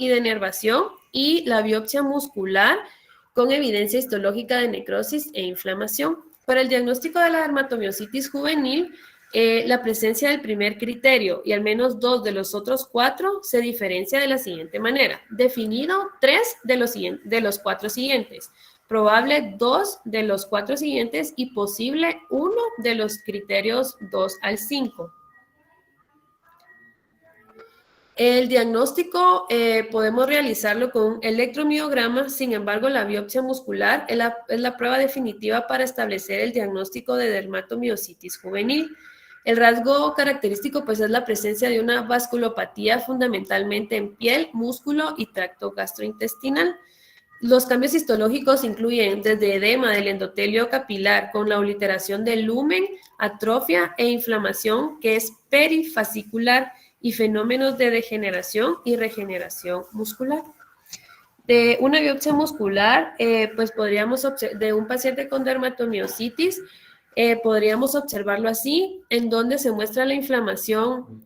denervación y la biopsia muscular con evidencia histológica de necrosis e inflamación. Para el diagnóstico de la dermatomiositis juvenil, la presencia del primer criterio y al menos 2 de los otros 4 se diferencia de la siguiente manera. Definido 3 de los 4 siguientes. Probable 2 de los 4 siguientes y posible 1 de los criterios 2 al 5. El diagnóstico podemos realizarlo con un electromiograma, sin embargo, la biopsia muscular es la prueba definitiva para establecer el diagnóstico de dermatomiositis juvenil. El rasgo característico pues, es la presencia de una vasculopatía fundamentalmente en piel, músculo y tracto gastrointestinal. Los cambios histológicos incluyen desde edema del endotelio capilar con la obliteración del lumen, atrofia e inflamación que es perifascicular y fenómenos de degeneración y regeneración muscular. De una biopsia muscular, pues podríamos de un paciente con dermatomiositis, podríamos observarlo así, en donde se muestra la inflamación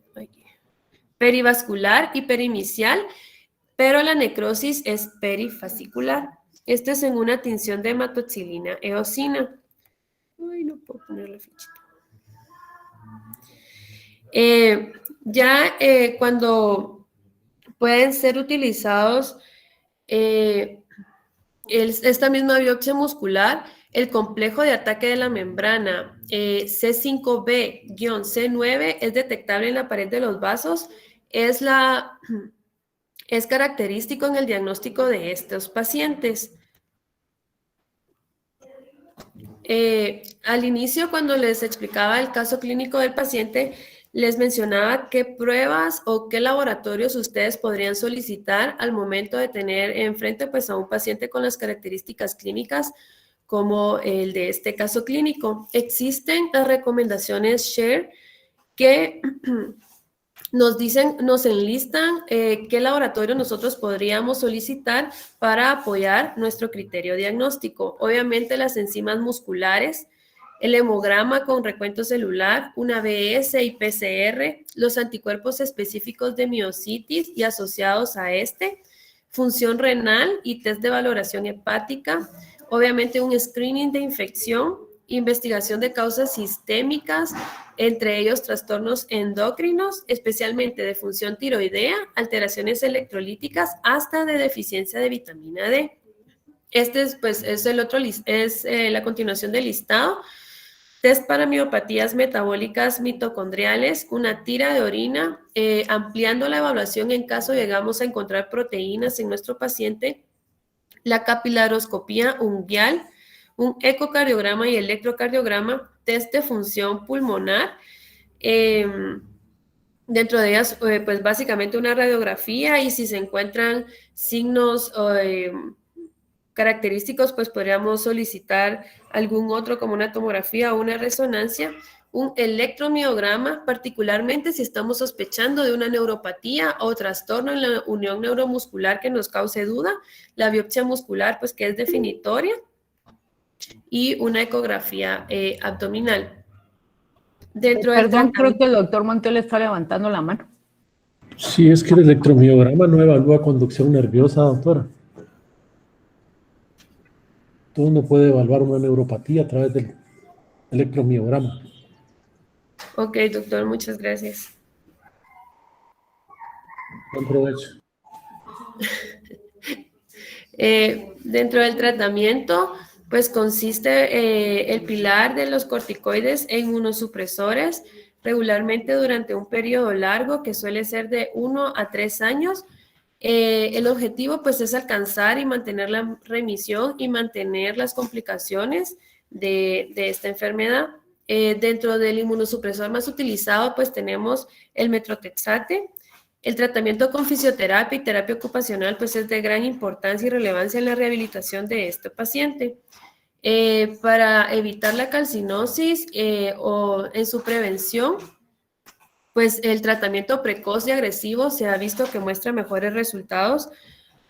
perivascular y perimicial, pero la necrosis es perifascicular. Esto es en una tinción de hematoxilina eosina. Ay, no puedo poner la fichita. Cuando pueden ser utilizados esta misma biopsia muscular, el complejo de ataque de la membrana C5b-C9 es detectable en la pared de los vasos. Es característico en el diagnóstico de estos pacientes. Al inicio, cuando les explicaba el caso clínico del paciente, les mencionaba qué pruebas o qué laboratorios ustedes podrían solicitar al momento de tener enfrente pues, a un paciente con las características clínicas como el de este caso clínico. Existen las recomendaciones SHARE que nos enlistan qué laboratorio nosotros podríamos solicitar para apoyar nuestro criterio diagnóstico. Obviamente las enzimas musculares, el hemograma con recuento celular, una BS y PCR, los anticuerpos específicos de miositis y asociados a función renal y test de valoración hepática, obviamente un screening de infección, investigación de causas sistémicas, entre ellos trastornos endocrinos, especialmente de función tiroidea, alteraciones electrolíticas, hasta de deficiencia de vitamina D. Es la continuación del listado. Test para miopatías metabólicas mitocondriales, una tira de orina, ampliando la evaluación en caso llegamos a encontrar proteínas en nuestro paciente, la capilaroscopía unguial, un ecocardiograma y electrocardiograma, test de función pulmonar, dentro de ellas, pues básicamente una radiografía, y si se encuentran signos característicos, pues podríamos solicitar algún otro como una tomografía o una resonancia, un electromiograma, particularmente si estamos sospechando de una neuropatía o trastorno en la unión neuromuscular que nos cause duda, la biopsia muscular, pues que es definitoria, y una ecografía abdominal. Perdón, creo que el doctor Montiel está levantando la mano. Sí, es que el electromiograma no evalúa conducción nerviosa, doctora. Tú no puede evaluar una neuropatía a través del electromiograma. Ok, doctor, muchas gracias. Buen provecho. Dentro del tratamiento, pues consiste el pilar de los corticoides en inmunosupresores, regularmente durante un periodo largo que suele ser de 1 a 3 años. El objetivo pues es alcanzar y mantener la remisión y mantener las complicaciones de esta enfermedad. Dentro del inmunosupresor más utilizado pues tenemos el metrotexate. El tratamiento con fisioterapia y terapia ocupacional pues es de gran importancia y relevancia en la rehabilitación de este paciente. Para evitar la calcinosis o en su prevención, pues el tratamiento precoz y agresivo se ha visto que muestra mejores resultados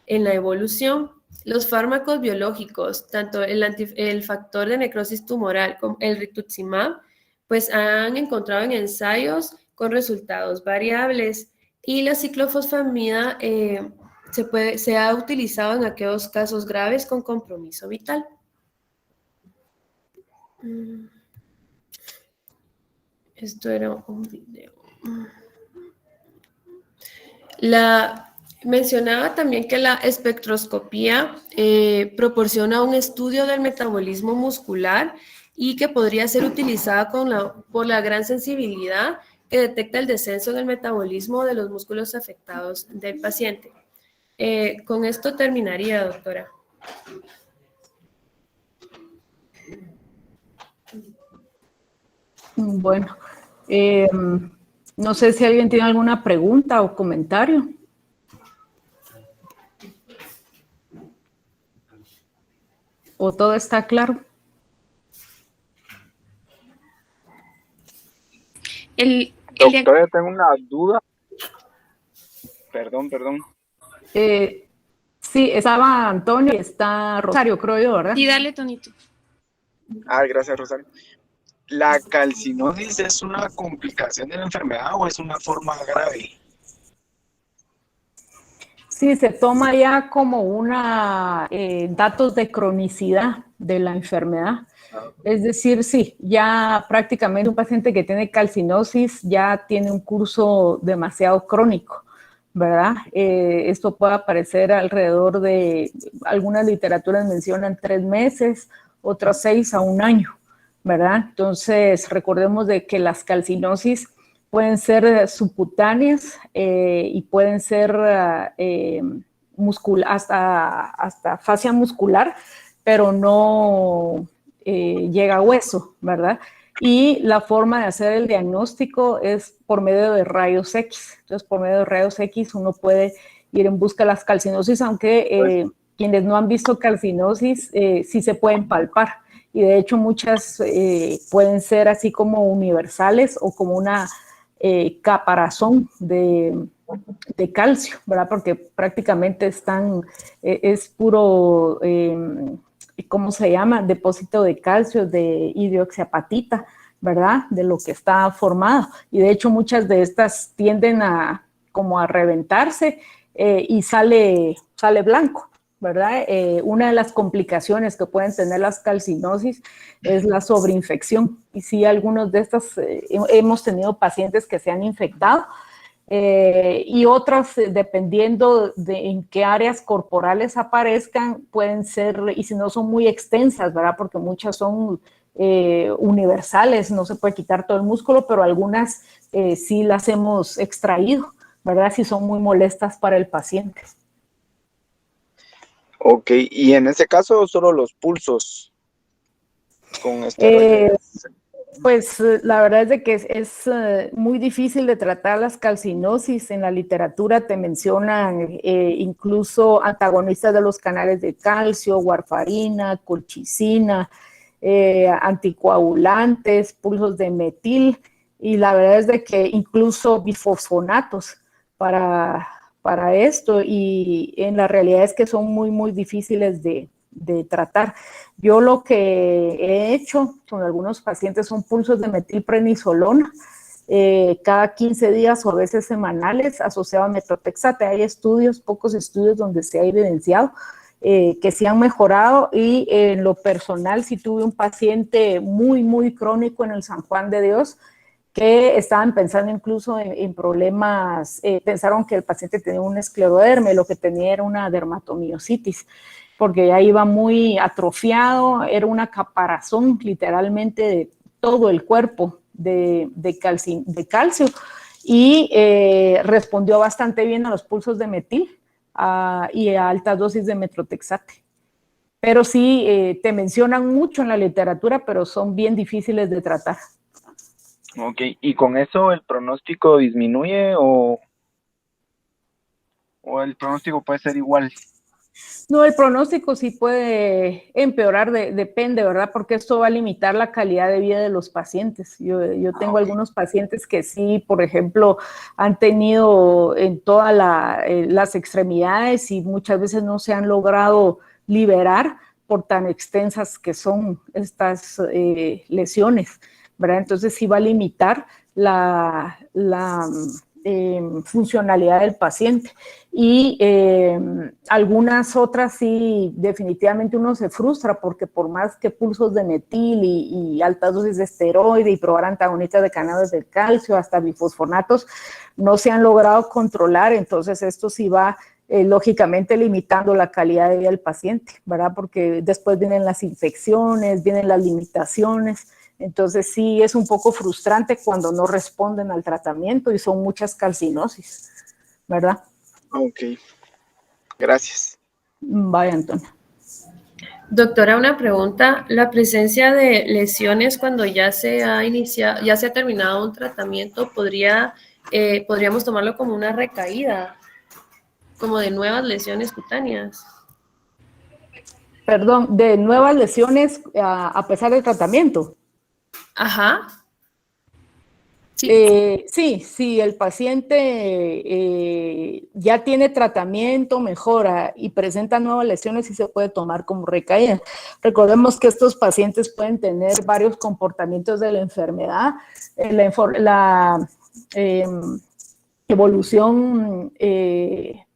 en la evolución. Los fármacos biológicos, tanto el factor de necrosis tumoral como el rituximab, pues han encontrado en ensayos con resultados variables. Y la ciclofosfamida se ha utilizado en aquellos casos graves con compromiso vital. Esto era un video. Mencionaba también que la espectroscopía proporciona un estudio del metabolismo muscular y que podría ser utilizada por la gran sensibilidad que detecta el descenso en el metabolismo de los músculos afectados del paciente. Con esto terminaría, doctora. Bueno, no sé si alguien tiene alguna pregunta o comentario. ¿O todo está claro? Doctora, tengo una duda. Perdón. Sí, estaba Antonio y está Rosario, creo yo, ¿verdad? Sí, dale, Tonito. Gracias, Rosario. ¿La calcinosis es una complicación de la enfermedad o es una forma grave? Sí, se toma ya como datos de cronicidad de la enfermedad. Es decir, sí, ya prácticamente un paciente que tiene calcinosis ya tiene un curso demasiado crónico, ¿verdad? Esto puede aparecer alrededor de, algunas literaturas mencionan 3 meses, otras 6 a 1 año, ¿verdad? Entonces, recordemos de que las calcinosis pueden ser subcutáneas y pueden ser hasta fascia muscular, pero no llega a hueso, ¿verdad? Y la forma de hacer el diagnóstico es por medio de rayos X. Entonces, por medio de rayos X uno puede ir en busca de las calcinosis, aunque quienes no han visto calcinosis sí se pueden palpar. Y de hecho muchas pueden ser así como universales o como una caparazón de calcio, ¿verdad? Porque prácticamente es puro, ¿cómo se llama? Depósito de calcio, de hidroxiapatita, ¿verdad? De lo que está formado. Y de hecho muchas de estas tienden como a reventarse y sale blanco, ¿verdad? Una de las complicaciones que pueden tener las calcinosis es la sobreinfección. Y sí, algunos de estas, hemos tenido pacientes que se han infectado y otras, dependiendo de en qué áreas corporales aparezcan, pueden ser, y si no son muy extensas, ¿verdad? Porque muchas son universales, no se puede quitar todo el músculo, pero algunas sí las hemos extraído, ¿verdad? Si son muy molestas para el paciente. Ok, y en ese caso solo los pulsos con esteroides. Pues la verdad es de que es muy difícil de tratar las calcinosis. En la literatura te mencionan incluso antagonistas de los canales de calcio, warfarina, colchicina, anticoagulantes, pulsos de metil, y la verdad es de que incluso bifosfonatos para esto, y en la realidad es que son muy, muy difíciles de tratar. Yo lo que he hecho con algunos pacientes son pulsos de metilprednisolona cada 15 días o a veces semanales asociado a metotrexate. Hay estudios, pocos estudios donde se ha evidenciado que sí han mejorado, y en lo personal sí tuve un paciente muy, muy crónico en el San Juan de Dios que estaban pensando incluso en problemas, pensaron que el paciente tenía un escleroderma, lo que tenía era una dermatomiositis, porque ya iba muy atrofiado, era una caparazón literalmente de todo el cuerpo de calcio, y respondió bastante bien a los pulsos de metil y a altas dosis de metrotexate. Pero sí, te mencionan mucho en la literatura, pero son bien difíciles de tratar. Ok, ¿y con eso el pronóstico disminuye o el pronóstico puede ser igual? No, el pronóstico sí puede empeorar, depende, ¿verdad? Porque esto va a limitar la calidad de vida de los pacientes. Yo tengo algunos pacientes que sí, por ejemplo, han tenido en todas las extremidades y muchas veces no se han logrado liberar por tan extensas que son estas lesiones, ¿verdad? Entonces sí va a limitar la funcionalidad del paciente. Y algunas otras sí, definitivamente uno se frustra porque por más que pulsos de metil y altas dosis de esteroide y probar antagonistas de canales del calcio, hasta bifosfonatos, no se han logrado controlar. Entonces esto sí va lógicamente limitando la calidad de vida del paciente, ¿verdad? Porque después vienen las infecciones, vienen las limitaciones. Entonces sí es un poco frustrante cuando no responden al tratamiento y son muchas calcinosis, ¿verdad? Ok, gracias. Vaya, Antonio. Doctora, una pregunta. ¿La presencia de lesiones cuando ya se ha terminado un tratamiento, podríamos tomarlo como una recaída, como de nuevas lesiones cutáneas? Perdón, de nuevas lesiones a pesar del tratamiento. Ajá. Sí, el paciente ya tiene tratamiento, mejora y presenta nuevas lesiones, sí se puede tomar como recaída. Recordemos que estos pacientes pueden tener varios comportamientos de la enfermedad, la evolución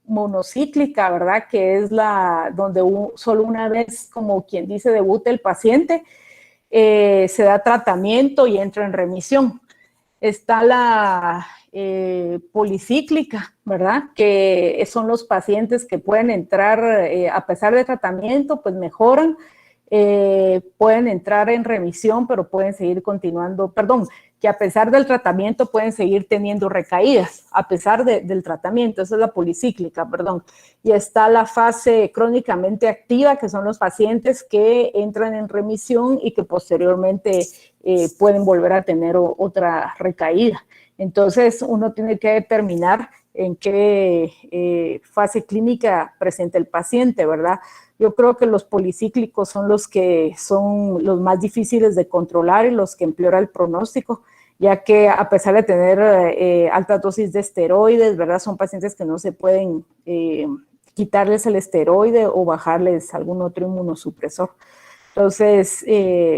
monocíclica, ¿verdad? Que es donde solo una vez, como quien dice, debuta el paciente, se da tratamiento y entra en remisión. Está la policíclica, ¿verdad? Que son los pacientes que pueden entrar, a pesar de tratamiento, pues mejoran, pueden entrar en remisión, pero pueden seguir continuando, que a pesar del tratamiento pueden seguir teniendo recaídas, a pesar del tratamiento, esa es la policíclica, Y está la fase crónicamente activa, que son los pacientes que entran en remisión y que posteriormente pueden volver a tener otra recaída. Entonces, uno tiene que determinar en qué fase clínica presenta el paciente, ¿verdad? Yo creo que los policíclicos son los que son los más difíciles de controlar y los que empeoran el pronóstico, ya que a pesar de tener altas dosis de esteroides, ¿verdad? Son pacientes que no se pueden quitarles el esteroide o bajarles algún otro inmunosupresor. Entonces,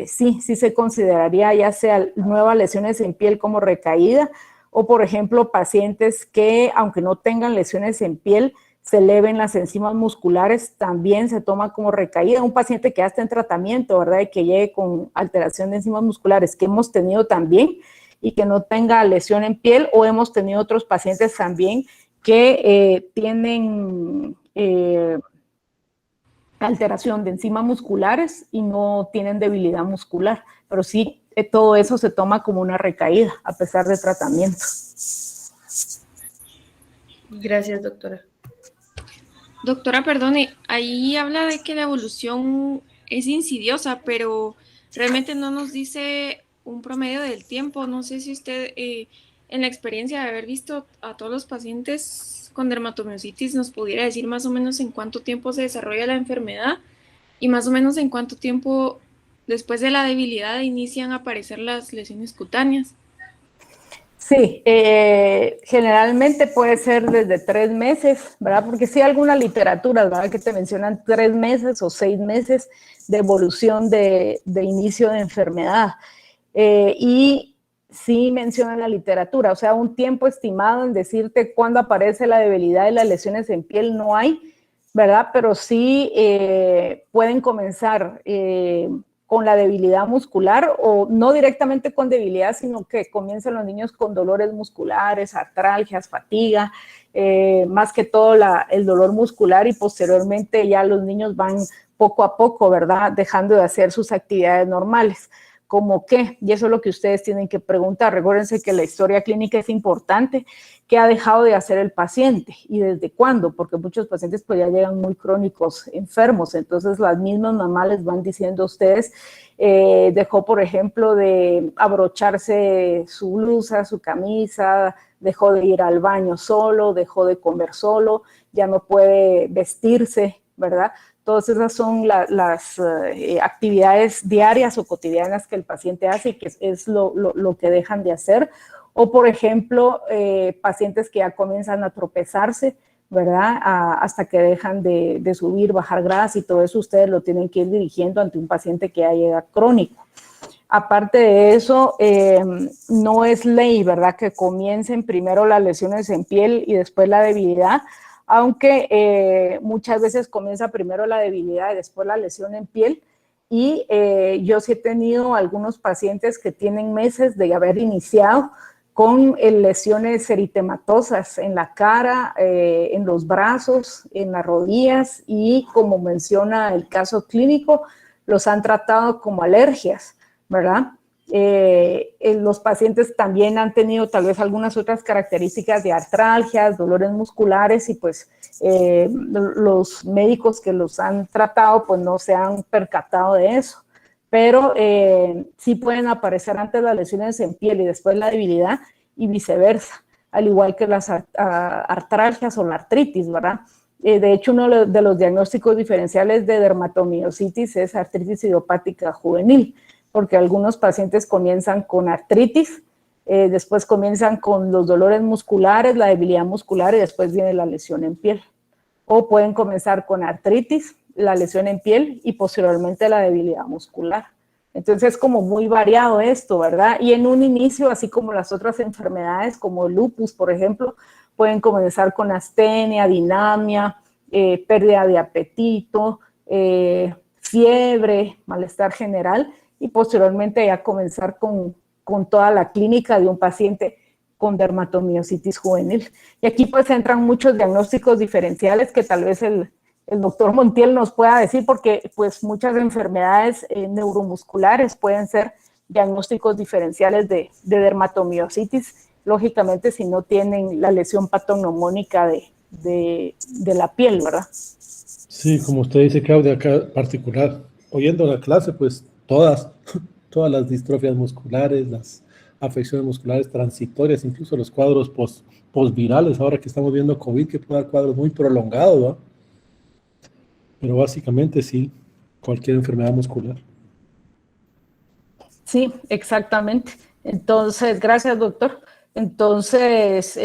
sí se consideraría ya sea nuevas lesiones en piel como recaída o, por ejemplo, pacientes que, aunque no tengan lesiones en piel, se eleven las enzimas musculares, también se toma como recaída. Un paciente que ya está en tratamiento, ¿verdad? Y que llegue con alteración de enzimas musculares, que hemos tenido también, y que no tenga lesión en piel, o hemos tenido otros pacientes también que tienen alteración de enzimas musculares y no tienen debilidad muscular, pero sí, todo eso se toma como una recaída, a pesar de tratamiento. Gracias, doctora. Doctora, perdone, ahí habla de que la evolución es insidiosa, pero realmente no nos dice un promedio del tiempo. No sé si usted, en la experiencia de haber visto a todos los pacientes con dermatomiositis, nos pudiera decir más o menos en cuánto tiempo se desarrolla la enfermedad y más o menos en cuánto tiempo después de la debilidad inician a aparecer las lesiones cutáneas. Sí, generalmente puede ser desde 3 meses, ¿verdad? Porque sí hay algunas literaturas, ¿verdad? Que te mencionan 3 meses o 6 meses de evolución de inicio de enfermedad. Y sí menciona la literatura, o sea, un tiempo estimado en decirte cuándo aparece la debilidad y las lesiones en piel no hay, ¿verdad? Pero sí pueden comenzar con la debilidad muscular, o no directamente con debilidad, sino que comienzan los niños con dolores musculares, artralgias, fatiga, más que todo el dolor muscular, y posteriormente ya los niños van poco a poco, ¿verdad? Dejando de hacer sus actividades normales. ¿Cómo qué? Y eso es lo que ustedes tienen que preguntar. Recuérdense que la historia clínica es importante. ¿Qué ha dejado de hacer el paciente? ¿Y desde cuándo? Porque muchos pacientes pues ya llegan muy crónicos, enfermos. Entonces las mismas mamás les van diciendo a ustedes, dejó, por ejemplo, de abrocharse su blusa, su camisa, dejó de ir al baño solo, dejó de comer solo, ya no puede vestirse, ¿verdad? Todas esas son las actividades diarias o cotidianas que el paciente hace y que es lo que dejan de hacer. O, por ejemplo, pacientes que ya comienzan a tropezarse, ¿verdad? Hasta que dejan de subir, bajar gradas, y todo eso ustedes lo tienen que ir dirigiendo ante un paciente que ya llega crónico. Aparte de eso, no es ley, ¿verdad?, que comiencen primero las lesiones en piel y después la debilidad, aunque muchas veces comienza primero la debilidad y después la lesión en piel. Y yo sí he tenido algunos pacientes que tienen meses de haber iniciado con lesiones eritematosas en la cara, en los brazos, en las rodillas, y como menciona el caso clínico, los han tratado como alergias, ¿verdad? Los pacientes también han tenido tal vez algunas otras características de artralgias, dolores musculares, y pues los médicos que los han tratado pues no se han percatado de eso. Pero sí pueden aparecer antes las lesiones en piel y después la debilidad, y viceversa, al igual que las artralgias o la artritis, ¿verdad? De hecho, uno de los diagnósticos diferenciales de dermatomiositis es artritis idiopática juvenil, porque algunos pacientes comienzan con artritis después comienzan con los dolores musculares, la debilidad muscular y después viene la lesión en piel. O pueden comenzar con artritis, la lesión en piel y posteriormente la debilidad muscular. Entonces es como muy variado esto, ¿verdad? Y en un inicio, así como las otras enfermedades, como el lupus, por ejemplo, pueden comenzar con astenia, dinamia, pérdida de apetito, fiebre, malestar general, y posteriormente ya comenzar con toda la clínica de un paciente con dermatomiositis juvenil. Y aquí pues entran muchos diagnósticos diferenciales que tal vez el doctor Montiel nos pueda decir, porque pues muchas enfermedades neuromusculares pueden ser diagnósticos diferenciales de dermatomiositis, lógicamente si no tienen la lesión patognomónica de la piel, ¿verdad? Sí, como usted dice, Claudia, acá particular, oyendo la clase, pues todas las distrofias musculares, las afecciones musculares transitorias, incluso los cuadros postvirales, ahora que estamos viendo COVID, que puede dar cuadros muy prolongados, ¿no? Pero básicamente sí, cualquier enfermedad muscular. Sí, exactamente. Entonces, gracias, doctor. Entonces,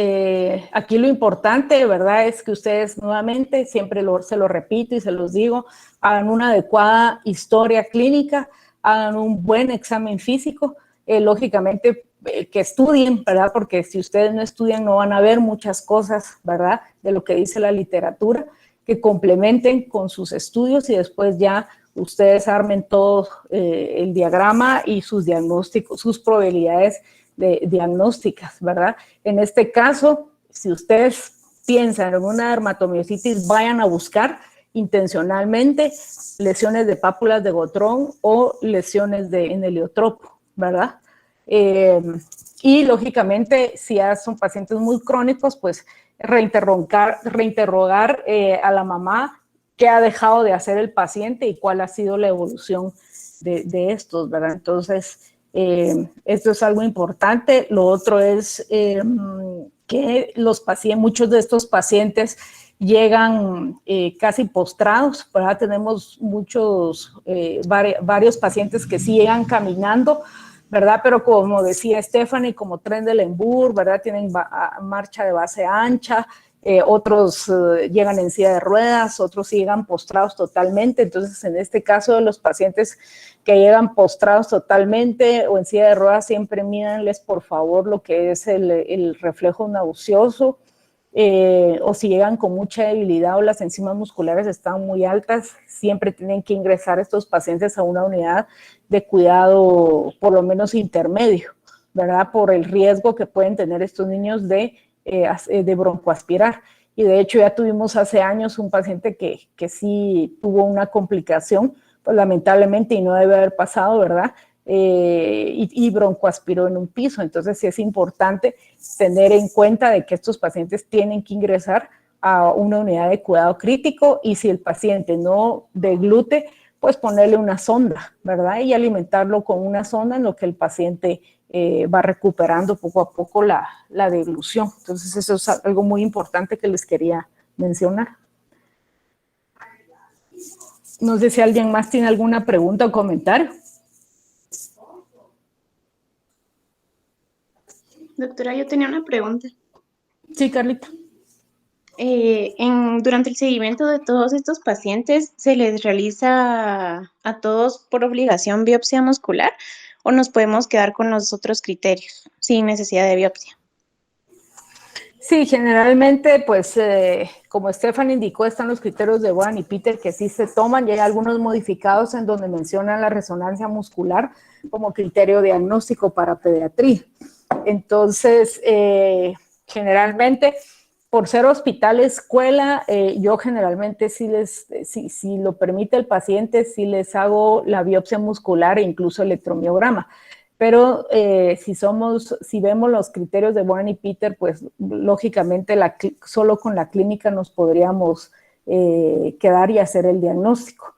aquí lo importante, ¿verdad?, es que ustedes nuevamente, siempre se lo repito y se los digo, hagan una adecuada historia clínica, hagan un buen examen físico, lógicamente que estudien, ¿verdad?, porque si ustedes no estudian no van a ver muchas cosas, ¿verdad?, de lo que dice la literatura, que complementen con sus estudios y después ya ustedes armen todo el diagrama y sus diagnósticos, sus probabilidades diagnósticas, ¿verdad? En este caso, si ustedes piensan en una dermatomiositis, vayan a buscar intencionalmente lesiones de pápulas de Gotrón o lesiones en heliotropo, ¿verdad? Y lógicamente, si ya son pacientes muy crónicos, pues reinterrogar a la mamá qué ha dejado de hacer el paciente y cuál ha sido la evolución de estos, ¿verdad? Entonces, esto es algo importante. Lo otro es que muchos de estos pacientes llegan casi postrados, ¿verdad? Tenemos varios pacientes que sí llegan caminando, ¿verdad? Pero como decía Stephanie, como Trendelenburg, ¿verdad? Tienen marcha de base ancha, otros llegan en silla de ruedas, otros llegan postrados totalmente. Entonces, en este caso de los pacientes que llegan postrados totalmente o en silla de ruedas, siempre mídanles, por favor, lo que es el reflejo nauseoso, o si llegan con mucha debilidad o las enzimas musculares están muy altas, siempre tienen que ingresar estos pacientes a una unidad de cuidado por lo menos intermedio, ¿verdad? Por el riesgo que pueden tener estos niños de broncoaspirar. Y de hecho ya tuvimos hace años un paciente que sí tuvo una complicación, pues lamentablemente, y no debe haber pasado, ¿verdad? Y broncoaspiró en un piso. Entonces sí es importante tener en cuenta de que estos pacientes tienen que ingresar a una unidad de cuidado crítico, y si el paciente no deglute, pues ponerle una sonda, ¿verdad? Y alimentarlo con una sonda en lo que el paciente va recuperando poco a poco la deglución. Entonces eso es algo muy importante que les quería mencionar. No sé si alguien más tiene alguna pregunta o comentario. Doctora, yo tenía una pregunta. Sí, Carlita. Durante el seguimiento de todos estos pacientes, ¿se les realiza a todos por obligación biopsia muscular o nos podemos quedar con los otros criterios sin necesidad de biopsia? Sí, generalmente, pues, como Stephanie indicó, están los criterios de Bohan y Peter que sí se toman, y hay algunos modificados en donde mencionan la resonancia muscular como criterio diagnóstico para pediatría. Entonces, generalmente, por ser hospital escuela, yo generalmente si lo permite el paciente, sí les hago la biopsia muscular e incluso electromiograma. Pero si vemos los criterios de Bohan y Peter, pues lógicamente solo con la clínica nos podríamos quedar y hacer el diagnóstico.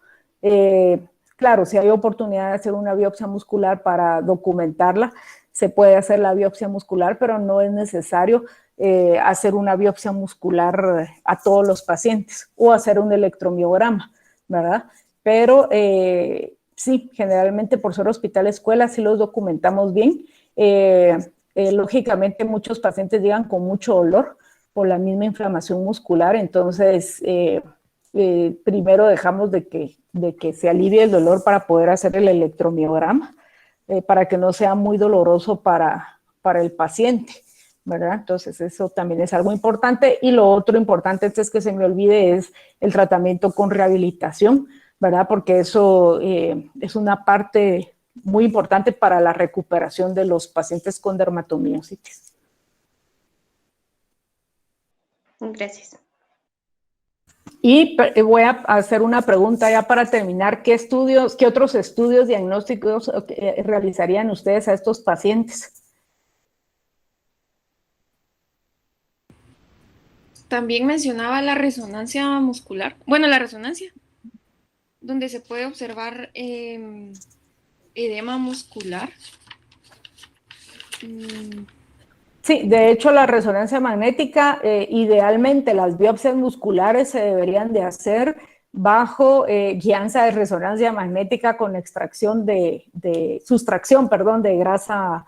Claro, si hay oportunidad de hacer una biopsia muscular para documentarla, se puede hacer la biopsia muscular, pero no es necesario hacer una biopsia muscular a todos los pacientes o hacer un electromiograma, ¿verdad? Pero sí, generalmente por ser hospital escuela sí los documentamos bien. Lógicamente muchos pacientes llegan con mucho dolor por la misma inflamación muscular, entonces primero dejamos de que se alivie el dolor para poder hacer el electromiograma, para que no sea muy doloroso para el paciente, ¿verdad? Entonces eso también es algo importante. Y lo otro importante, antes que se me olvide, es el tratamiento con rehabilitación, ¿verdad? Porque eso es una parte muy importante para la recuperación de los pacientes con dermatomiositis. Gracias. Y voy a hacer una pregunta ya para terminar. ¿Qué otros estudios diagnósticos realizarían ustedes a estos pacientes? También mencionaba la resonancia muscular. Bueno, la resonancia, donde se puede observar edema muscular. Sí, de hecho la resonancia magnética, idealmente las biopsias musculares se deberían de hacer bajo guianza de resonancia magnética con extracción sustracción, perdón, de grasa.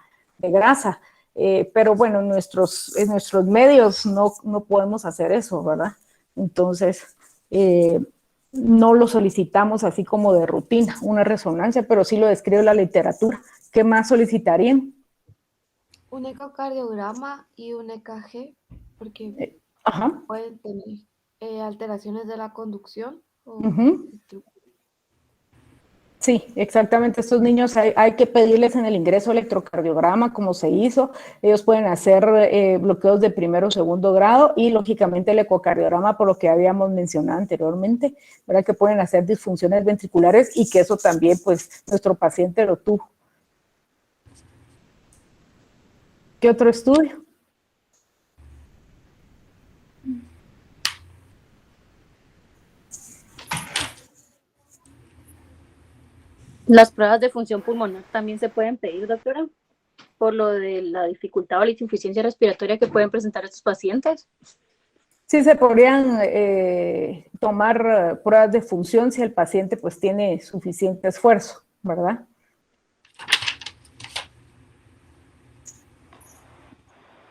Pero bueno, en nuestros medios no podemos hacer eso, ¿verdad? Entonces, no lo solicitamos así como de rutina, una resonancia, pero sí lo describe la literatura. ¿Qué más solicitarían? Un ecocardiograma y un EKG, porque Ajá. pueden tener alteraciones de la conducción. Sí, exactamente. Estos niños hay que pedirles en el ingreso electrocardiograma, como se hizo. Ellos pueden hacer bloqueos de primero o segundo grado y, lógicamente, el ecocardiograma, por lo que habíamos mencionado anteriormente, ¿verdad? Que pueden hacer disfunciones ventriculares y que eso también, pues, nuestro paciente lo tuvo. ¿Qué otro estudio? Las pruebas de función pulmonar también se pueden pedir, doctora, por lo de la dificultad o la insuficiencia respiratoria que pueden presentar estos pacientes. Sí, se podrían tomar pruebas de función si el paciente pues tiene suficiente esfuerzo, ¿verdad?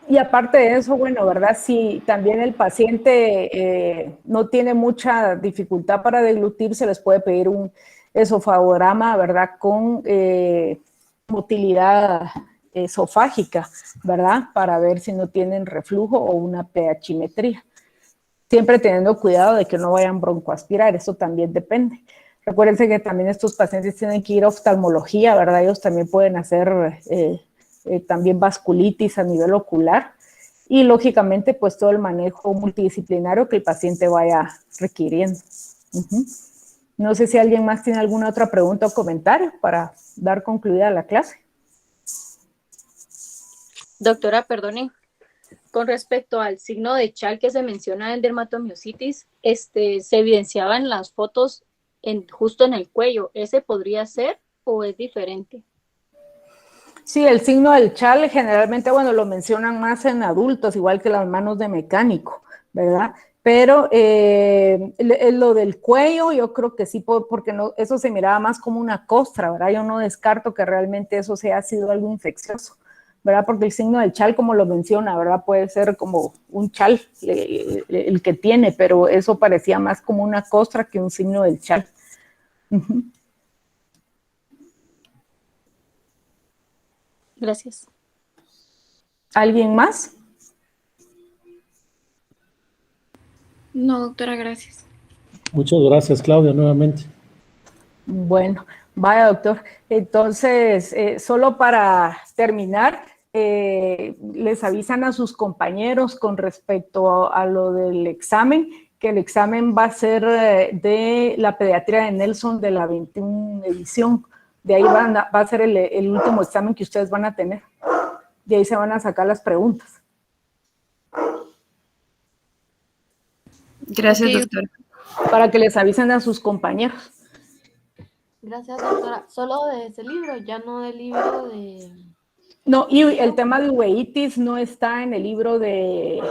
Y aparte de eso, bueno, ¿verdad? Si también el paciente no tiene mucha dificultad para deglutir, se les puede pedir un esofagograma, ¿verdad? Con motilidad esofágica, ¿verdad? Para ver si no tienen reflujo o una pHimetría. Siempre teniendo cuidado de que no vayan broncoaspirar, eso también depende. Recuérdense que también estos pacientes tienen que ir a oftalmología, ¿verdad? Ellos también pueden hacer también vasculitis a nivel ocular y, lógicamente, pues todo el manejo multidisciplinario que el paciente vaya requiriendo. No sé si alguien más tiene alguna otra pregunta o comentario para dar concluida la clase. Doctora, perdone, con respecto al signo de Chal que se menciona en dermatomiositis, se evidenciaba en las fotos justo en el cuello. ¿Ese podría ser o es diferente? Sí, el signo del Chal generalmente, bueno, lo mencionan más en adultos, igual que las manos de mecánico, ¿verdad? Pero lo del cuello, yo creo que sí, porque no, eso se miraba más como una costra, ¿verdad? Yo no descarto que realmente eso sea sido algo infeccioso, ¿verdad? Porque el signo del Chal, como lo menciona, ¿verdad? Puede ser como un Chal el que tiene, pero eso parecía más como una costra que un signo del Chal. Gracias. ¿Alguien más? No, doctora, gracias. Muchas gracias, Claudia, nuevamente. Bueno, vaya, doctor. Entonces, solo para terminar, les avisan a sus compañeros con respecto a lo del examen, que el examen va a ser de la pediatría de Nelson de la 21 edición. De ahí va a ser el último examen que ustedes van a tener. De ahí se van a sacar las preguntas. Gracias, doctora. Para que les avisen a sus compañeros. Gracias, doctora. Solo de ese libro, ya no del libro de... No, y el tema de uveitis no está en el libro de